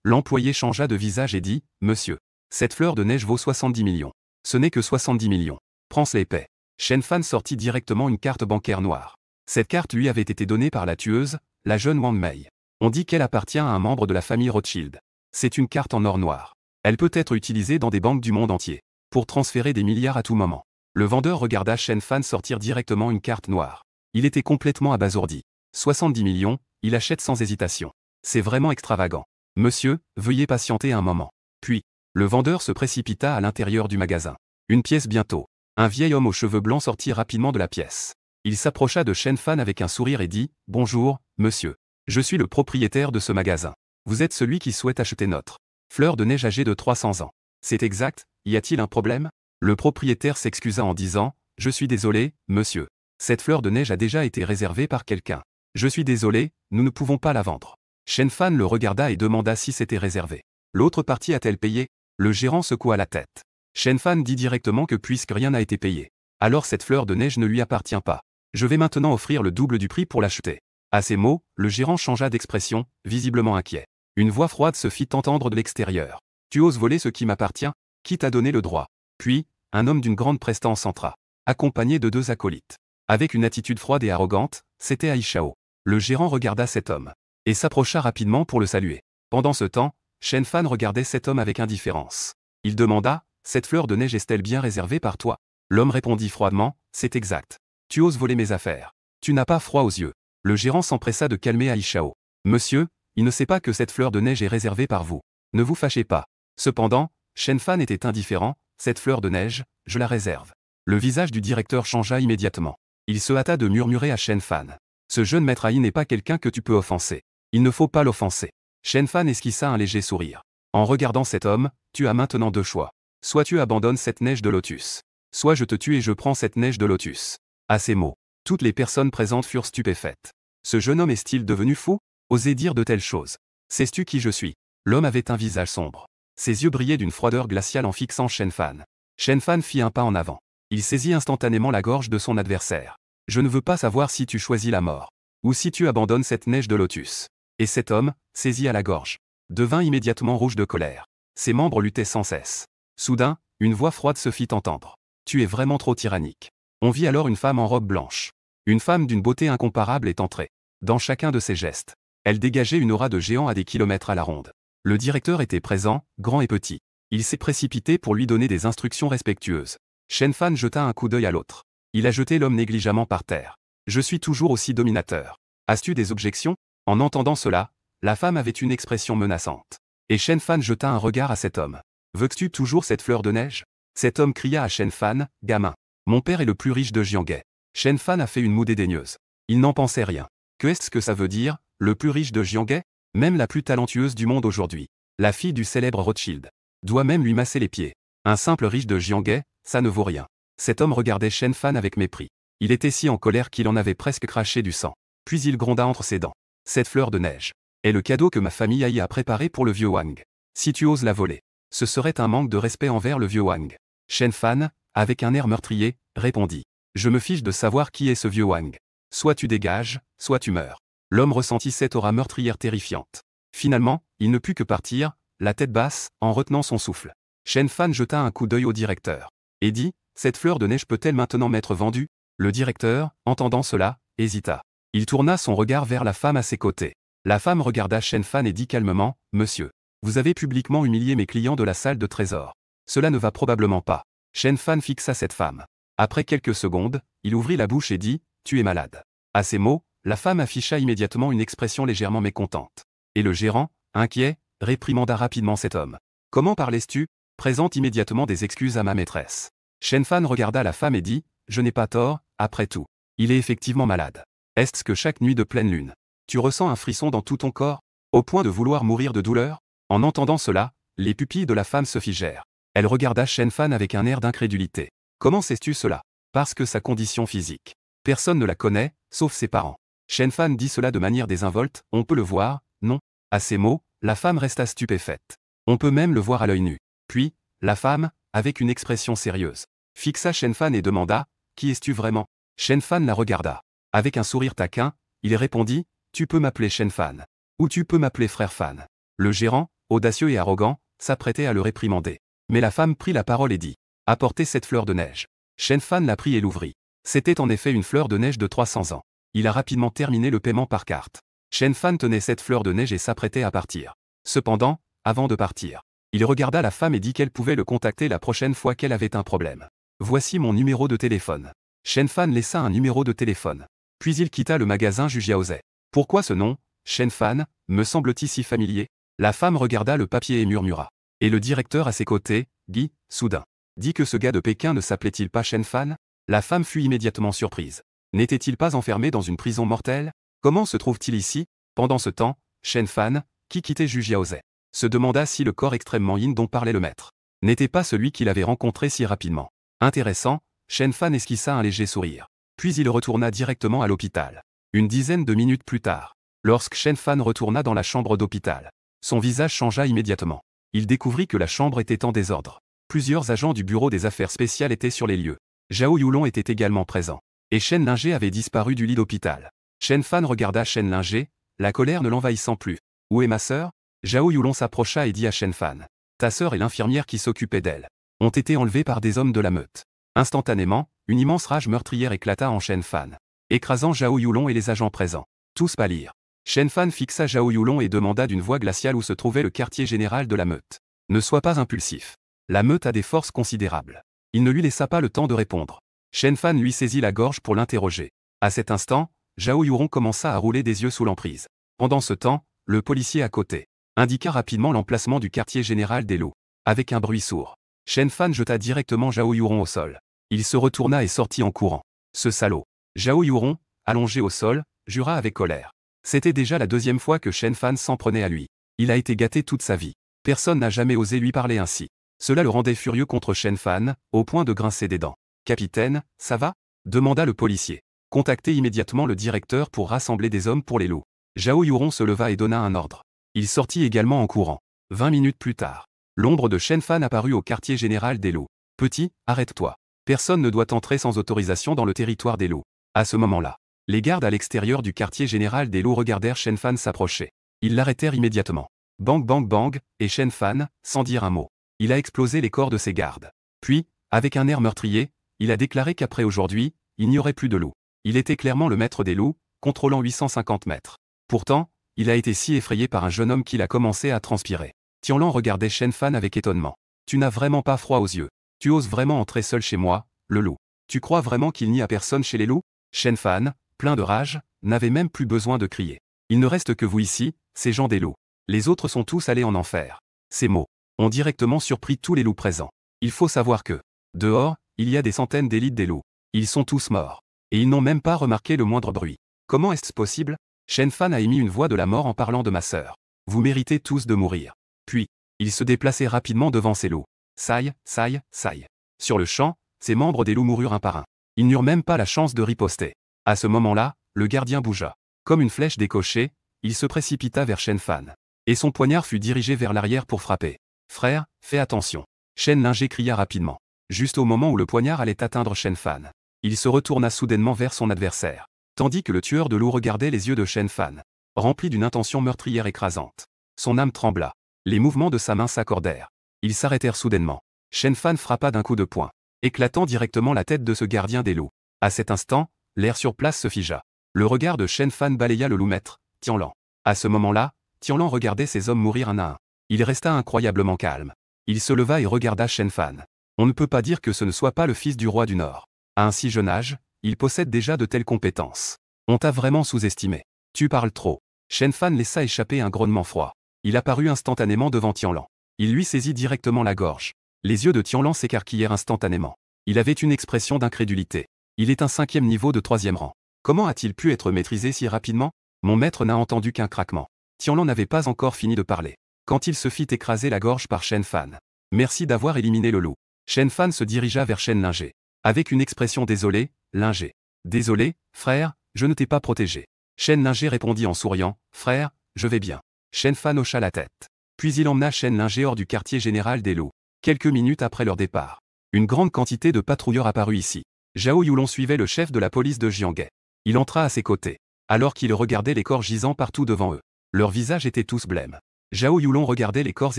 L'employé changea de visage et dit, « Monsieur, cette fleur de neige vaut 70 millions. Ce n'est que 70 millions. Prends-les et paie. » Shen Fan sortit directement une carte bancaire noire. Cette carte lui avait été donnée par la tueuse, la jeune Wang Mei. On dit qu'elle appartient à un membre de la famille Rothschild. C'est une carte en or noir. Elle peut être utilisée dans des banques du monde entier pour transférer des milliards à tout moment. Le vendeur regarda Shen Fan sortir directement une carte noire. Il était complètement abasourdi. 70 millions, il achète sans hésitation. C'est vraiment extravagant. Monsieur, veuillez patienter un moment. Puis, le vendeur se précipita à l'intérieur du magasin. Une pièce bientôt. Un vieil homme aux cheveux blancs sortit rapidement de la pièce. Il s'approcha de Shen Fan avec un sourire et dit « Bonjour, monsieur. Je suis le propriétaire de ce magasin. Vous êtes celui qui souhaite acheter notre fleur de neige âgée de 300 ans. C'est exact, y a-t-il un problème ?» Le propriétaire s'excusa en disant « Je suis désolé, monsieur. Cette fleur de neige a déjà été réservée par quelqu'un. Je suis désolé, nous ne pouvons pas la vendre. » Shen Fan le regarda et demanda si c'était réservé. L'autre partie a-t-elle payé? Le gérant secoua la tête. Shen Fan dit directement que puisque rien n'a été payé, alors cette fleur de neige ne lui appartient pas. Je vais maintenant offrir le double du prix pour l'acheter. À ces mots, le gérant changea d'expression, visiblement inquiet. Une voix froide se fit entendre de l'extérieur. Tu oses voler ce qui m'appartient? Qui t'a donné le droit? Puis, un homme d'une grande prestance entra, accompagné de 2 acolytes. Avec une attitude froide et arrogante, c'était Aishao. Le gérant regarda cet homme et s'approcha rapidement pour le saluer. Pendant ce temps, Shen Fan regardait cet homme avec indifférence. Il demanda « Cette fleur de neige est-elle bien réservée par toi ?» L'homme répondit froidement « C'est exact. Tu oses voler mes affaires. Tu n'as pas froid aux yeux. » Le gérant s'empressa de calmer Aishao. « Monsieur, il ne sait pas que cette fleur de neige est réservée par vous. Ne vous fâchez pas. » Cependant, Shen Fan était indifférent. « Cette fleur de neige, je la réserve. » Le visage du directeur changea immédiatement. Il se hâta de murmurer à Shen Fan. « Ce jeune maître Ai n'est pas quelqu'un que tu peux offenser. Il ne faut pas l'offenser. » Shen Fan esquissa un léger sourire. En regardant cet homme, tu as maintenant 2 choix. Soit tu abandonnes cette neige de lotus. Soit je te tue et je prends cette neige de lotus. À ces mots, toutes les personnes présentes furent stupéfaites. Ce jeune homme est-il devenu fou? Oser dire de telles choses. Sais-tu qui je suis? L'homme avait un visage sombre. Ses yeux brillaient d'une froideur glaciale en fixant Shen Fan. Shen Fan fit un pas en avant. Il saisit instantanément la gorge de son adversaire. Je ne veux pas savoir si tu choisis la mort, ou si tu abandonnes cette neige de lotus. Et cet homme, saisi à la gorge, devint immédiatement rouge de colère. Ses membres luttaient sans cesse. Soudain, une voix froide se fit entendre. Tu es vraiment trop tyrannique. On vit alors une femme en robe blanche. Une femme d'une beauté incomparable est entrée. Dans chacun de ses gestes, elle dégageait une aura de géant à des kilomètres à la ronde. Le directeur était présent, grand et petit. Il s'est précipité pour lui donner des instructions respectueuses. Shen Fan jeta un coup d'œil à l'autre. Il a jeté l'homme négligemment par terre. Je suis toujours aussi dominateur. As-tu des objections? En entendant cela, la femme avait une expression menaçante. Et Shen Fan jeta un regard à cet homme. Veux-tu toujours cette fleur de neige? Cet homme cria à Shen Fan, gamin. Mon père est le plus riche de Jianghe. Shen Fan a fait une moue dédaigneuse. Il n'en pensait rien. Qu'est-ce que ça veut dire, le plus riche de Jianghe? Même la plus talentueuse du monde aujourd'hui, la fille du célèbre Rothschild, doit même lui masser les pieds. Un simple riche de Jianghe, ça ne vaut rien. Cet homme regardait Shen Fan avec mépris. Il était si en colère qu'il en avait presque craché du sang. Puis il gronda entre ses dents. Cette fleur de neige est le cadeau que ma famille a préparé pour le vieux Wang. Si tu oses la voler, ce serait un manque de respect envers le vieux Wang. Shen Fan, avec un air meurtrier, répondit. Je me fiche de savoir qui est ce vieux Wang. Soit tu dégages, soit tu meurs. L'homme ressentit cette aura meurtrière terrifiante. Finalement, il ne put que partir, la tête basse, en retenant son souffle. Shen Fan jeta un coup d'œil au directeur. Et dit, cette fleur de neige peut-elle maintenant m'être vendue? Le directeur, entendant cela, hésita. Il tourna son regard vers la femme à ses côtés. La femme regarda Shen Fan et dit calmement, Monsieur, vous avez publiquement humilié mes clients de la salle de trésor. Cela ne va probablement pas. Shen Fan fixa cette femme. Après quelques secondes, il ouvrit la bouche et dit, tu es malade. À ces mots, la femme afficha immédiatement une expression légèrement mécontente. Et le gérant, inquiet, réprimanda rapidement cet homme. Comment parlais-tu? Présente immédiatement des excuses à ma maîtresse. Shen Fan regarda la femme et dit, je n'ai pas tort, après tout. Il est effectivement malade. Est-ce que chaque nuit de pleine lune, tu ressens un frisson dans tout ton corps, au point de vouloir mourir de douleur? En entendant cela, les pupilles de la femme se figèrent. Elle regarda Shen Fan avec un air d'incrédulité. Comment sais-tu cela? Parce que sa condition physique. Personne ne la connaît, sauf ses parents. Shen Fan dit cela de manière désinvolte, on peut le voir, non? À ces mots, la femme resta stupéfaite. On peut même le voir à l'œil nu. Puis, la femme, avec une expression sérieuse, fixa Shen Fan et demanda, qui es-tu vraiment? Shen Fan la regarda. Avec un sourire taquin, il répondit, tu peux m'appeler Shen Fan. Ou tu peux m'appeler frère Fan. Le gérant, audacieux et arrogant, s'apprêtait à le réprimander. Mais la femme prit la parole et dit, apportez cette fleur de neige. Shen Fan la prit et l'ouvrit. C'était en effet une fleur de neige de 300 ans. Il a rapidement terminé le paiement par carte. Shen Fan tenait cette fleur de neige et s'apprêtait à partir. Cependant, avant de partir, il regarda la femme et dit qu'elle pouvait le contacter la prochaine fois qu'elle avait un problème. Voici mon numéro de téléphone. Shen Fan laissa un numéro de téléphone. Puis il quitta le magasin Jujiaozhe. Pourquoi ce nom, Shen Fan, me semble-t-il si familier? La femme regarda le papier et murmura. Et le directeur à ses côtés, Guy, soudain, dit que ce gars de Pékin ne s'appelait-il pas Shen Fan? La femme fut immédiatement surprise. N'était-il pas enfermé dans une prison mortelle? Comment se trouve-t-il ici? Pendant ce temps, Shen Fan, qui quittait Jujiaozhe, se demanda si le corps extrêmement yin dont parlait le maître n'était pas celui qu'il avait rencontré si rapidement. Intéressant, Shen Fan esquissa un léger sourire. Puis il retourna directement à l'hôpital. Une dizaine de minutes plus tard, lorsque Shen Fan retourna dans la chambre d'hôpital, son visage changea immédiatement. Il découvrit que la chambre était en désordre. Plusieurs agents du bureau des affaires spéciales étaient sur les lieux. Zhao Yulong était également présent. Et Shen Lingé avait disparu du lit d'hôpital. Shen Fan regarda Shen Lingé, la colère ne l'envahissant plus. Où est ma sœur? Zhao Yulong s'approcha et dit à Shen Fan. Ta sœur et l'infirmière qui s'occupait d'elle ont été enlevés par des hommes de la meute. Instantanément, une immense rage meurtrière éclata en Shen Fan, écrasant Zhao Yulong et les agents présents. Tous pâlirent. Shen Fan fixa Zhao Yulong et demanda d'une voix glaciale où se trouvait le quartier général de la meute. Ne sois pas impulsif. La meute a des forces considérables. Il ne lui laissa pas le temps de répondre. Shen Fan lui saisit la gorge pour l'interroger. À cet instant, Zhao Yulong commença à rouler des yeux sous l'emprise. Pendant ce temps, le policier à côté indiqua rapidement l'emplacement du quartier général des loups. Avec un bruit sourd, Shen Fan jeta directement Zhao Yulong au sol. Il se retourna et sortit en courant. Ce salaud. Zhao Yulong, allongé au sol, jura avec colère. C'était déjà la deuxième fois que Shen Fan s'en prenait à lui. Il a été gâté toute sa vie. Personne n'a jamais osé lui parler ainsi. Cela le rendait furieux contre Shen Fan, au point de grincer des dents. Capitaine, ça va? Demanda le policier. Contactez immédiatement le directeur pour rassembler des hommes pour les loups. Zhao Yulong se leva et donna un ordre. Il sortit également en courant. 20 minutes plus tard, l'ombre de Shen Fan apparut au quartier général des loups. Petit, arrête-toi. Personne ne doit entrer sans autorisation dans le territoire des loups. À ce moment-là, les gardes à l'extérieur du quartier général des loups regardèrent Shen Fan s'approcher. Ils l'arrêtèrent immédiatement. Bang bang bang, et Shen Fan, sans dire un mot, il a explosé les corps de ses gardes. Puis, avec un air meurtrier, il a déclaré qu'après aujourd'hui, il n'y aurait plus de loups. Il était clairement le maître des loups, contrôlant 850 mètres. Pourtant, il a été si effrayé par un jeune homme qu'il a commencé à transpirer. Tianlan regardait Shen Fan avec étonnement. Tu n'as vraiment pas froid aux yeux. Tu oses vraiment entrer seul chez moi, le loup. Tu crois vraiment qu'il n'y a personne chez les loups? Shen Fan, plein de rage, n'avait même plus besoin de crier. Il ne reste que vous ici, ces gens des loups. Les autres sont tous allés en enfer. Ces mots ont directement surpris tous les loups présents. Il faut savoir que, dehors, il y a des centaines d'élites des loups. Ils sont tous morts. et ils n'ont même pas remarqué le moindre bruit. Comment est-ce possible? Shen Fan a émis une voix de la mort en parlant de ma sœur. Vous méritez tous de mourir. Puis, il se déplaçait rapidement devant ses loups. Saï, saï, saï. Sur le champ, ses membres des loups moururent un par un. Ils n'eurent même pas la chance de riposter. À ce moment-là, le gardien bougea. Comme une flèche décochée, il se précipita vers Shen Fan. Et son poignard fut dirigé vers l'arrière pour frapper. Frère, fais attention. Shen Lingé cria rapidement. Juste au moment où le poignard allait atteindre Shen Fan, il se retourna soudainement vers son adversaire. Tandis que le tueur de loup regardait les yeux de Shen Fan, remplis d'une intention meurtrière écrasante. Son âme trembla. Les mouvements de sa main s'accordèrent. Ils s'arrêtèrent soudainement. Shen Fan frappa d'un coup de poing, éclatant directement la tête de ce gardien des loups. À cet instant, l'air sur place se figea. Le regard de Shen Fan balaya le loup-maître, Tianlan. À ce moment-là, Tianlan regardait ses hommes mourir un à un. Il resta incroyablement calme. Il se leva et regarda Shen Fan. On ne peut pas dire que ce ne soit pas le fils du roi du Nord. À un si jeune âge, il possède déjà de telles compétences. On t'a vraiment sous-estimé. Tu parles trop. Shen Fan laissa échapper un grognement froid. Il apparut instantanément devant Tianlan. Il lui saisit directement la gorge. Les yeux de Tianlan s'écarquillèrent instantanément. Il avait une expression d'incrédulité. Il est un 5e niveau de 3e rang. Comment a-t-il pu être maîtrisé si rapidement? Mon maître n'a entendu qu'un craquement. Tianlan n'avait pas encore fini de parler, quand il se fit écraser la gorge par Shen Fan. Merci d'avoir éliminé le loup. Shen Fan se dirigea vers Shen Lingé. Avec une expression désolée, Lingé. Désolé, frère, je ne t'ai pas protégé. Shen Lingé répondit en souriant, frère, je vais bien. Shen Fan hocha la tête. Puis il emmena Shen Lingé hors du quartier général des loups. Quelques minutes après leur départ, une grande quantité de patrouilleurs apparut ici. Zhao Yulong suivait le chef de la police de Jianghe. Il entra à ses côtés, alors qu'il regardait les corps gisant partout devant eux. Leurs visages étaient tous blêmes. Zhao Yulong regardait les corps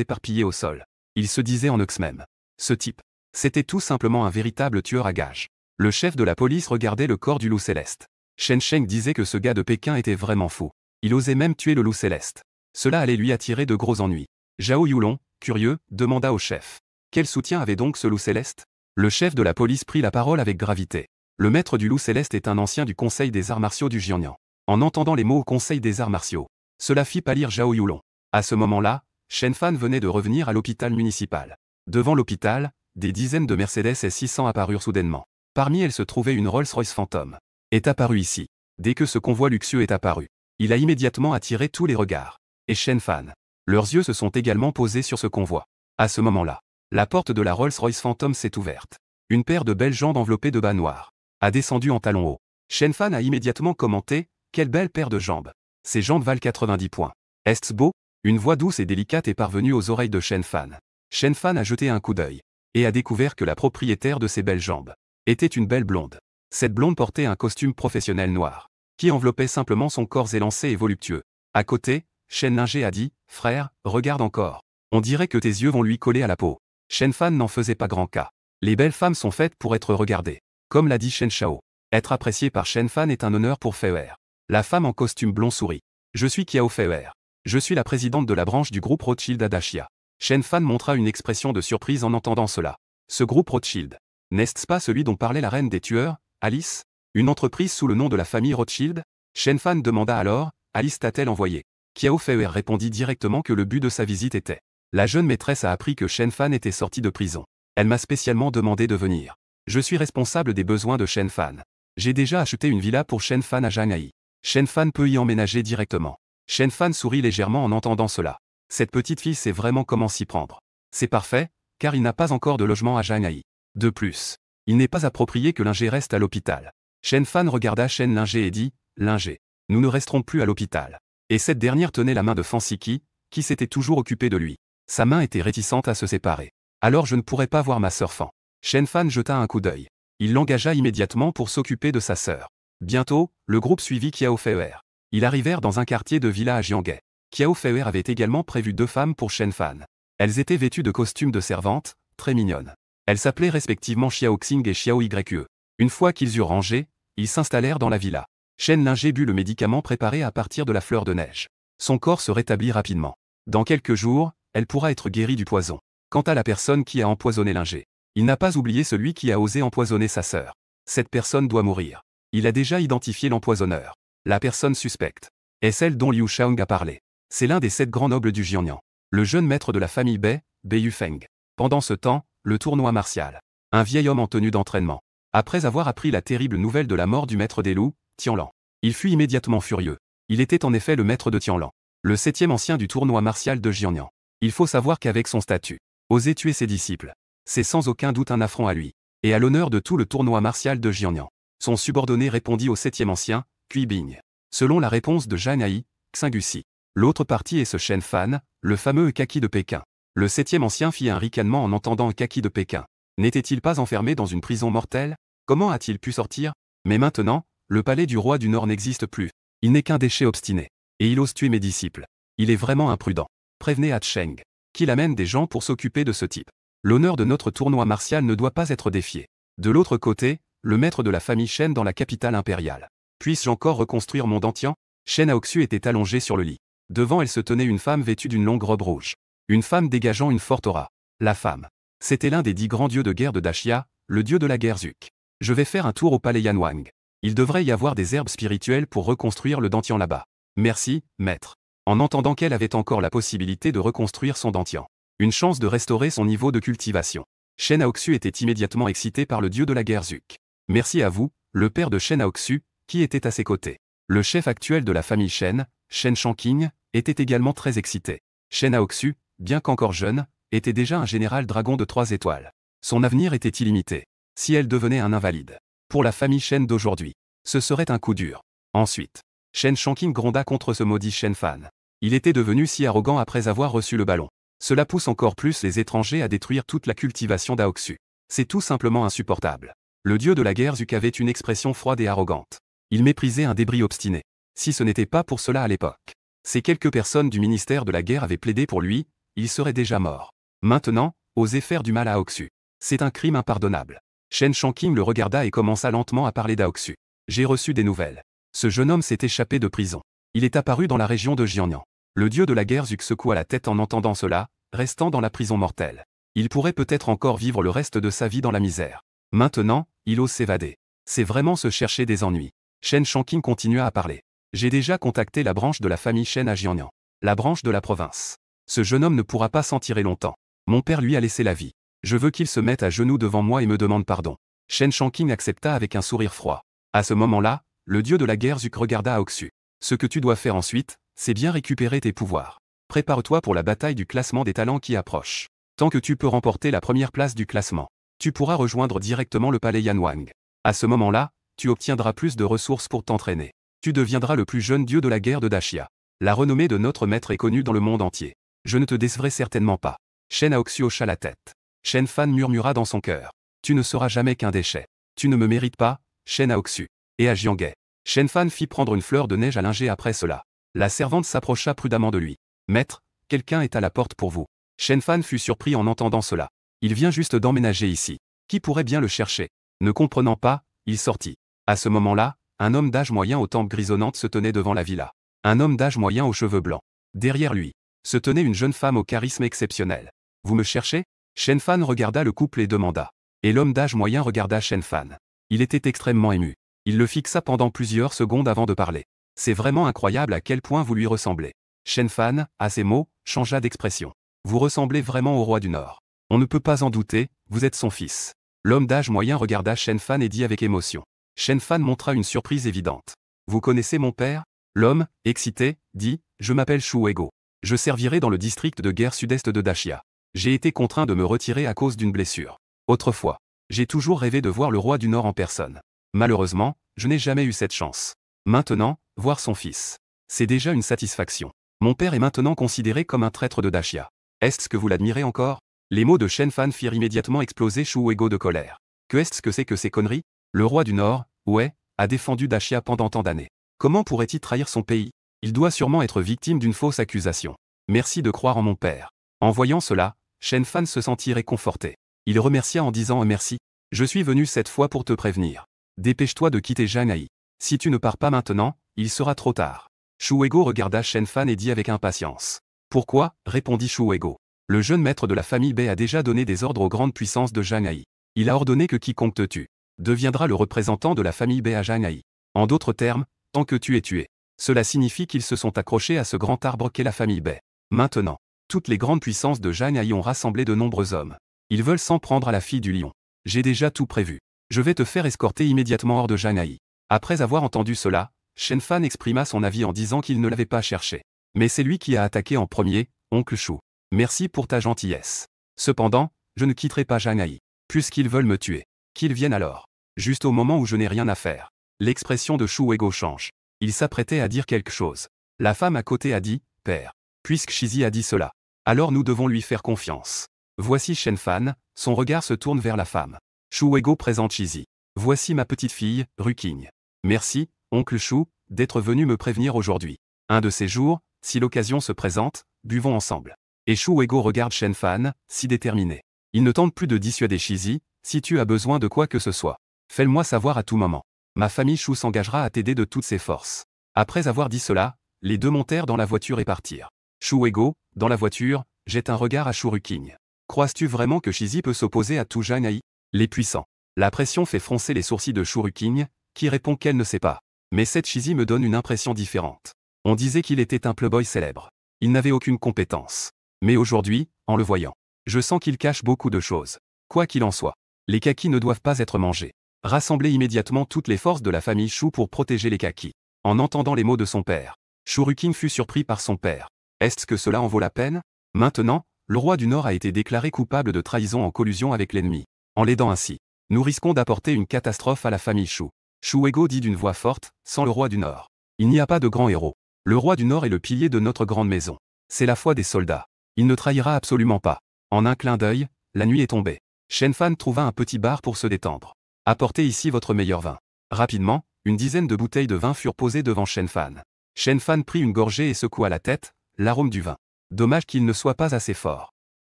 éparpillés au sol. Il se disait en eux-mêmes. Ce type, c'était tout simplement un véritable tueur à gages. Le chef de la police regardait le corps du loup céleste. Shen Sheng disait que ce gars de Pékin était vraiment fou. Il osait même tuer le loup céleste. Cela allait lui attirer de gros ennuis. Zhao Yulong, curieux, demanda au chef. Quel soutien avait donc ce loup céleste? Le chef de la police prit la parole avec gravité. Le maître du loup céleste est un ancien du conseil des arts martiaux du Jiangnan. En entendant les mots au conseil des arts martiaux, cela fit pâlir Zhao Yulong. À ce moment-là, Shen Fan venait de revenir à l'hôpital municipal. Devant l'hôpital, des dizaines de Mercedes S600 apparurent soudainement. Parmi elles se trouvait une Rolls-Royce Phantom. Est apparu ici. Dès que ce convoi luxueux est apparu, il a immédiatement attiré tous les regards. Et Shen Fan. Leurs yeux se sont également posés sur ce convoi. À ce moment-là, la porte de la Rolls-Royce Phantom s'est ouverte. Une paire de belles jambes enveloppées de bas noirs a descendu en talons hauts. Shen Fan a immédiatement commenté, quelle belle paire de jambes. Ces jambes valent 90 points. Est-ce beau? Une voix douce et délicate est parvenue aux oreilles de Shen Fan. Shen Fan a jeté un coup d'œil et a découvert que la propriétaire de ces belles jambes était une belle blonde. Cette blonde portait un costume professionnel noir qui enveloppait simplement son corps élancé et voluptueux. À côté, Shen Lingé a dit, frère, regarde encore. On dirait que tes yeux vont lui coller à la peau. Shen Fan n'en faisait pas grand cas. Les belles femmes sont faites pour être regardées. Comme l'a dit Shen Shao. Être apprécié par Shen Fan est un honneur pour Feier. La femme en costume blond sourit. Je suis Kiao Feier. Je suis la présidente de la branche du groupe Rothschild à Daxia. Shen Fan montra une expression de surprise en entendant cela. Ce groupe Rothschild, n'est-ce pas celui dont parlait la reine des tueurs, Alice? Une entreprise sous le nom de la famille Rothschild? Shen Fan demanda alors, Alice t'a-t-elle envoyé? Kiao Feier répondit directement que le but de sa visite était. La jeune maîtresse a appris que Shen Fan était sorti de prison. Elle m'a spécialement demandé de venir. Je suis responsable des besoins de Shen Fan. J'ai déjà acheté une villa pour Shen Fan à Shanghai. Shen Fan peut y emménager directement. Shen Fan sourit légèrement en entendant cela. Cette petite fille sait vraiment comment s'y prendre. C'est parfait, car il n'a pas encore de logement à Shanghai. De plus, il n'est pas approprié que Lingé reste à l'hôpital. Shen Fan regarda Shen Lingé et dit, Lingé, nous ne resterons plus à l'hôpital. Et cette dernière tenait la main de Fan Siki, qui s'était toujours occupé de lui. Sa main était réticente à se séparer. Alors je ne pourrais pas voir ma sœur Fan. Shen Fan jeta un coup d'œil. Il l'engagea immédiatement pour s'occuper de sa sœur. Bientôt, le groupe suivit Kiao Feier. Ils arrivèrent dans un quartier de villa à Jianghe. Kiao Feier avait également prévu 2 femmes pour Shen Fan. Elles étaient vêtues de costumes de servantes, très mignonnes. Elles s'appelaient respectivement Xiao Xing et Xiao Yue. Une fois qu'ils eurent rangé, ils s'installèrent dans la villa. Shen Lingé but le médicament préparé à partir de la fleur de neige. Son corps se rétablit rapidement. Dans quelques jours, elle pourra être guérie du poison. Quant à la personne qui a empoisonné Lingé, il n'a pas oublié celui qui a osé empoisonner sa sœur. Cette personne doit mourir. Il a déjà identifié l'empoisonneur. La personne suspecte est celle dont Liu Shaong a parlé. C'est l'un des 7 grands nobles du Jiangnan. Le jeune maître de la famille Bei, Bei Yufeng. Pendant ce temps, le tournoi martial. Un vieil homme en tenue d'entraînement Après avoir appris la terrible nouvelle de la mort du maître des loups, Tianlan, il fut immédiatement furieux. Il était en effet le maître de Tianlan, le 7e ancien du tournoi martial de Jiangnan. Il faut savoir qu'avec son statut, oser tuer ses disciples, c'est sans aucun doute un affront à lui, et à l'honneur de tout le tournoi martial de Jiangnan. Son subordonné répondit au 7e ancien, Cui Bing. Selon la réponse de Zhang Hai, Xingusi. L'autre partie est ce Shen Fan, le fameux kaki de Pékin. Le 7e ancien fit un ricanement en entendant un kaki de Pékin. N'était-il pas enfermé dans une prison mortelle? Comment a-t-il pu sortir? Mais maintenant, le palais du roi du Nord n'existe plus. Il n'est qu'un déchet obstiné. Et il ose tuer mes disciples. Il est vraiment imprudent. Prévenez à Cheng, qu'il amène des gens pour s'occuper de ce type. L'honneur de notre tournoi martial ne doit pas être défié. De l'autre côté, le maître de la famille Shen dans la capitale impériale. Puisse-je encore reconstruire mon Dantian? Shen Aoxu était allongée sur le lit. Devant elle se tenait une femme vêtue d'une longue robe rouge. Une femme dégageant une forte aura. La femme. C'était l'un des 10 grands dieux de guerre de Daxia, le dieu de la guerre Zuk. Je vais faire un tour au palais Yanwang. Il devrait y avoir des herbes spirituelles pour reconstruire le Dantian là-bas. Merci, maître. En entendant qu'elle avait encore la possibilité de reconstruire son Dantian. Une chance de restaurer son niveau de cultivation. Shen Aoxu était immédiatement excité par le dieu de la guerre Zuk. Merci à vous, le père de Shen Aoxu, qui était à ses côtés. Le chef actuel de la famille Shen, Shen Shanqing, était également très excité. Shen Aoxu, bien qu'encore jeune, était déjà un général dragon de 3 étoiles. Son avenir était illimité. Si elle devenait un invalide. Pour la famille Shen d'aujourd'hui, ce serait un coup dur. Ensuite, Shen Shanqing gronda contre ce maudit Shen Fan. Il était devenu si arrogant après avoir reçu le ballon. Cela pousse encore plus les étrangers à détruire toute la cultivation d'Aoxu. C'est tout simplement insupportable. Le dieu de la guerre Zuk avait une expression froide et arrogante. Il méprisait un débris obstiné. Si ce n'était pas pour cela à l'époque. Ces quelques personnes du ministère de la guerre avaient plaidé pour lui, il serait déjà mort. Maintenant, oser faire du mal à Aoxu. C'est un crime impardonnable. Shen Shanqing le regarda et commença lentement à parler d'Aoxu. J'ai reçu des nouvelles. Ce jeune homme s'est échappé de prison. Il est apparu dans la région de Jiangnan. Le dieu de la guerre Zuk secoua la tête en entendant cela, restant dans la prison mortelle. Il pourrait peut-être encore vivre le reste de sa vie dans la misère. Maintenant, il ose s'évader. C'est vraiment se chercher des ennuis. Shen Shanqing continua à parler. J'ai déjà contacté la branche de la famille Shen à Jiangnan. La branche de la province. Ce jeune homme ne pourra pas s'en tirer longtemps. Mon père lui a laissé la vie. Je veux qu'il se mette à genoux devant moi et me demande pardon. Shen Shanqing accepta avec un sourire froid. À ce moment-là, le dieu de la guerre Zuk regarda Aoxu. Ce que tu dois faire ensuite, c'est bien récupérer tes pouvoirs. Prépare-toi pour la bataille du classement des talents qui approche. Tant que tu peux remporter la première place du classement, tu pourras rejoindre directement le palais Yanwang. À ce moment-là, tu obtiendras plus de ressources pour t'entraîner. Tu deviendras le plus jeune dieu de la guerre de Daxia. La renommée de notre maître est connue dans le monde entier. Je ne te décevrai certainement pas. Shen Aoxu hocha la tête. Shen Fan murmura dans son cœur. Tu ne seras jamais qu'un déchet. Tu ne me mérites pas, Shen Aoxu. Et à Jianghe. Shen Fan fit prendre une fleur de neige à Linger après cela. La servante s'approcha prudemment de lui. Maître, quelqu'un est à la porte pour vous. Shen Fan fut surpris en entendant cela. Il vient juste d'emménager ici. Qui pourrait bien le chercher? Ne comprenant pas, il sortit. À ce moment-là, un homme d'âge moyen aux tempes grisonnantes se tenait devant la villa. Un homme d'âge moyen aux cheveux blancs. Derrière lui, se tenait une jeune femme au charisme exceptionnel. Vous me cherchez? Shen Fan regarda le couple et demanda. Et l'homme d'âge moyen regarda Shen Fan. Il était extrêmement ému. Il le fixa pendant plusieurs secondes avant de parler. C'est vraiment incroyable à quel point vous lui ressemblez. Shen Fan, à ces mots, changea d'expression. Vous ressemblez vraiment au roi du Nord. On ne peut pas en douter, vous êtes son fils. L'homme d'âge moyen regarda Shen Fan et dit avec émotion. Shen Fan montra une surprise évidente. Vous connaissez mon père? L'homme, excité, dit, je m'appelle Shu Wego. Je servirai dans le district de guerre sud-est de Daxia. J'ai été contraint de me retirer à cause d'une blessure. Autrefois, j'ai toujours rêvé de voir le roi du Nord en personne. Malheureusement, je n'ai jamais eu cette chance. Maintenant, voir son fils. C'est déjà une satisfaction. Mon père est maintenant considéré comme un traître de Daxia. Est-ce que vous l'admirez encore? Les mots de Shen Fan firent immédiatement exploser Shu Wego de colère. Que est-ce que c'est que ces conneries? Le roi du Nord, ouais, a défendu Daxia pendant tant d'années. Comment pourrait-il trahir son pays? Il doit sûrement être victime d'une fausse accusation. Merci de croire en mon père. En voyant cela, Shen Fan se sentit réconforté. Il remercia en disant merci. Je suis venu cette fois pour te prévenir. Dépêche-toi de quitter Zhang Hai. Si tu ne pars pas maintenant, il sera trop tard. Shu Wego regarda Shen Fan et dit avec impatience. Pourquoi? Répondit Shu Wego. Le jeune maître de la famille Bei a déjà donné des ordres aux grandes puissances de Zhang Hai. Il a ordonné que quiconque te tue deviendra le représentant de la famille Bei à Zhang Hai. En d'autres termes, tant que tu es tué. Cela signifie qu'ils se sont accrochés à ce grand arbre qu'est la famille Bei. Maintenant, toutes les grandes puissances de Zhang Hai ont rassemblé de nombreux hommes. Ils veulent s'en prendre à la fille du lion. J'ai déjà tout prévu. Je vais te faire escorter immédiatement hors de Janaï. Après avoir entendu cela, Shen Fan exprima son avis en disant qu'il ne l'avait pas cherché. Mais c'est lui qui a attaqué en premier, oncle Shu. Merci pour ta gentillesse. Cependant, je ne quitterai pas Janaï. Puisqu'ils veulent me tuer. Qu'ils viennent alors. Juste au moment où je n'ai rien à faire. L'expression de Shu Weiguo change. Il s'apprêtait à dire quelque chose. La femme à côté a dit, père. Puisque Shizi a dit cela. Alors nous devons lui faire confiance. Voici Shen Fan, son regard se tourne vers la femme. Shu Weiguo présente Shizi. Voici ma petite fille, Ruking. Merci, oncle Shu, d'être venu me prévenir aujourd'hui. Un de ces jours, si l'occasion se présente, buvons ensemble. Et Shu Weiguo regarde Shen Fan, si déterminé. Il ne tente plus de dissuader Shizi, si tu as besoin de quoi que ce soit. Fais-le-moi savoir à tout moment. Ma famille Shu s'engagera à t'aider de toutes ses forces. Après avoir dit cela, les deux montèrent dans la voiture et partirent. Shu Weiguo, dans la voiture, jette un regard à Shu Ruking. Crois-tu vraiment que Shizi peut s'opposer à tout Janaï? Les puissants. La pression fait froncer les sourcils de Shu Ruking, qui répond qu'elle ne sait pas. Mais cette Shizi me donne une impression différente. On disait qu'il était un playboy célèbre. Il n'avait aucune compétence. Mais aujourd'hui, en le voyant, je sens qu'il cache beaucoup de choses. Quoi qu'il en soit, les kakis ne doivent pas être mangés. Rassemblez immédiatement toutes les forces de la famille Shu pour protéger les kakis. En entendant les mots de son père, Shu Ruking fut surpris par son père. Est-ce que cela en vaut la peine? Maintenant, le roi du Nord a été déclaré coupable de trahison en collusion avec l'ennemi. En l'aidant ainsi, nous risquons d'apporter une catastrophe à la famille Shu. Shu Weiguo dit d'une voix forte, sans le roi du Nord. Il n'y a pas de grand héros. Le roi du Nord est le pilier de notre grande maison. C'est la foi des soldats. Il ne trahira absolument pas. En un clin d'œil, la nuit est tombée. Shen Fan trouva un petit bar pour se détendre. Apportez ici votre meilleur vin. Rapidement, une dizaine de bouteilles de vin furent posées devant Shen Fan. Shen Fan prit une gorgée et secoua la tête, l'arôme du vin. Dommage qu'il ne soit pas assez fort.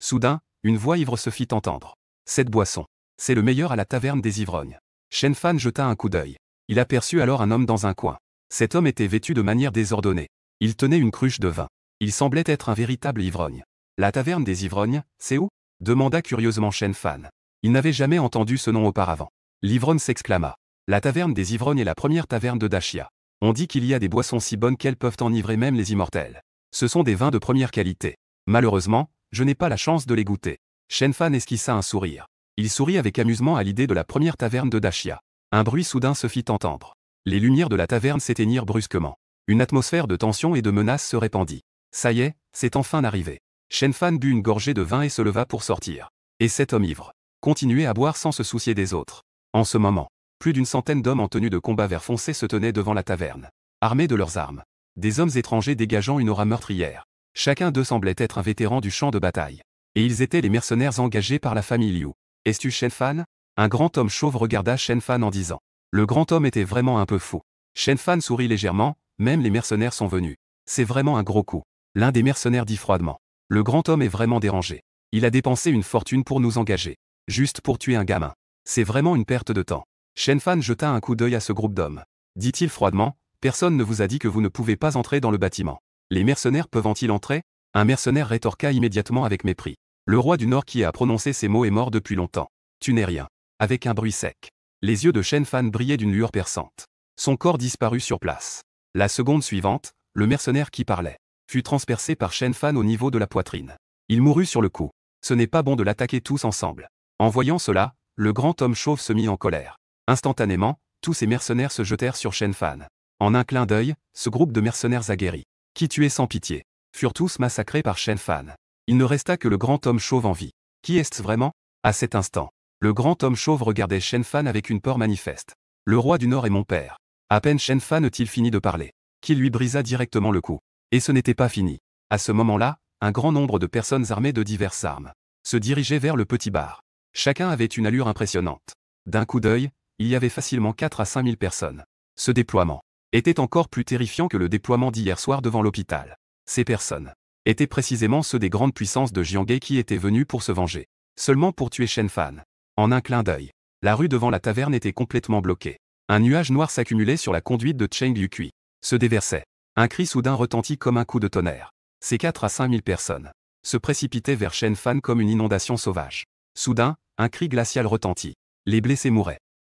Soudain, une voix ivre se fit entendre. Cette boisson, c'est le meilleur à la taverne des ivrognes. Shen Fan jeta un coup d'œil. Il aperçut alors un homme dans un coin. Cet homme était vêtu de manière désordonnée. Il tenait une cruche de vin. Il semblait être un véritable ivrogne. La taverne des ivrognes, c'est où? Demanda curieusement Shen Fan. Il n'avait jamais entendu ce nom auparavant. L'ivrogne s'exclama. La taverne des ivrognes est la première taverne de Dachia. On dit qu'il y a des boissons si bonnes qu'elles peuvent enivrer même les immortels. Ce sont des vins de première qualité. Malheureusement, je n'ai pas la chance de les goûter. Shen Fan esquissa un sourire. Il sourit avec amusement à l'idée de la première taverne de Dachia. Un bruit soudain se fit entendre. Les lumières de la taverne s'éteignirent brusquement. Une atmosphère de tension et de menace se répandit. Ça y est, c'est enfin arrivé. Shen Fan but une gorgée de vin et se leva pour sortir. Et cet homme ivre continuait à boire sans se soucier des autres. En ce moment, plus d'une centaine d'hommes en tenue de combat vert foncé se tenaient devant la taverne, armés de leurs armes. Des hommes étrangers dégageant une aura meurtrière. Chacun d'eux semblait être un vétéran du champ de bataille. Et ils étaient les mercenaires engagés par la famille Liu. Es-tu Shen Fan? Un grand homme chauve regarda Shen Fan en disant. Le grand homme était vraiment un peu fou. Shen Fan sourit légèrement, même les mercenaires sont venus. C'est vraiment un gros coup. L'un des mercenaires dit froidement. Le grand homme est vraiment dérangé. Il a dépensé une fortune pour nous engager. Juste pour tuer un gamin. C'est vraiment une perte de temps. Shen Fan jeta un coup d'œil à ce groupe d'hommes. Dit-il froidement, personne ne vous a dit que vous ne pouvez pas entrer dans le bâtiment. Les mercenaires peuvent-ils entrer? Un mercenaire rétorqua immédiatement avec mépris. Le roi du Nord qui a prononcé ces mots est mort depuis longtemps. Tu n'es rien. Avec un bruit sec. Les yeux de Shen Fan brillaient d'une lueur perçante. Son corps disparut sur place. La seconde suivante, le mercenaire qui parlait fut transpercé par Shen Fan au niveau de la poitrine. Il mourut sur le coup. Ce n'est pas bon de l'attaquer tous ensemble. En voyant cela, le grand homme chauve se mit en colère. Instantanément, tous ces mercenaires se jetèrent sur Shen Fan. En un clin d'œil, ce groupe de mercenaires aguerris, qui tuaient sans pitié, furent tous massacrés par Shen Fan. Il ne resta que le grand homme chauve en vie. Qui est-ce vraiment? À cet instant, le grand homme chauve regardait Shen Fan avec une peur manifeste. Le roi du Nord est mon père. À peine Shen Fan eut-il fini de parler, qu'il lui brisa directement le cou. Et ce n'était pas fini. À ce moment-là, un grand nombre de personnes armées de diverses armes se dirigeaient vers le petit bar. Chacun avait une allure impressionnante. D'un coup d'œil, il y avait facilement 4 à 5 000 personnes. Ce déploiement était encore plus terrifiant que le déploiement d'hier soir devant l'hôpital. Ces personnes étaient précisément ceux des grandes puissances de Jianghe qui étaient venus pour se venger. Seulement pour tuer Shen Fan. En un clin d'œil, la rue devant la taverne était complètement bloquée. Un nuage noir s'accumulait sur la conduite de Cheng Yukui. Se déversait. Un cri soudain retentit comme un coup de tonnerre. Ces 4 à 5 000 personnes se précipitaient vers Shen Fan comme une inondation sauvage. Soudain, un cri glacial retentit. Les blessés mouraient.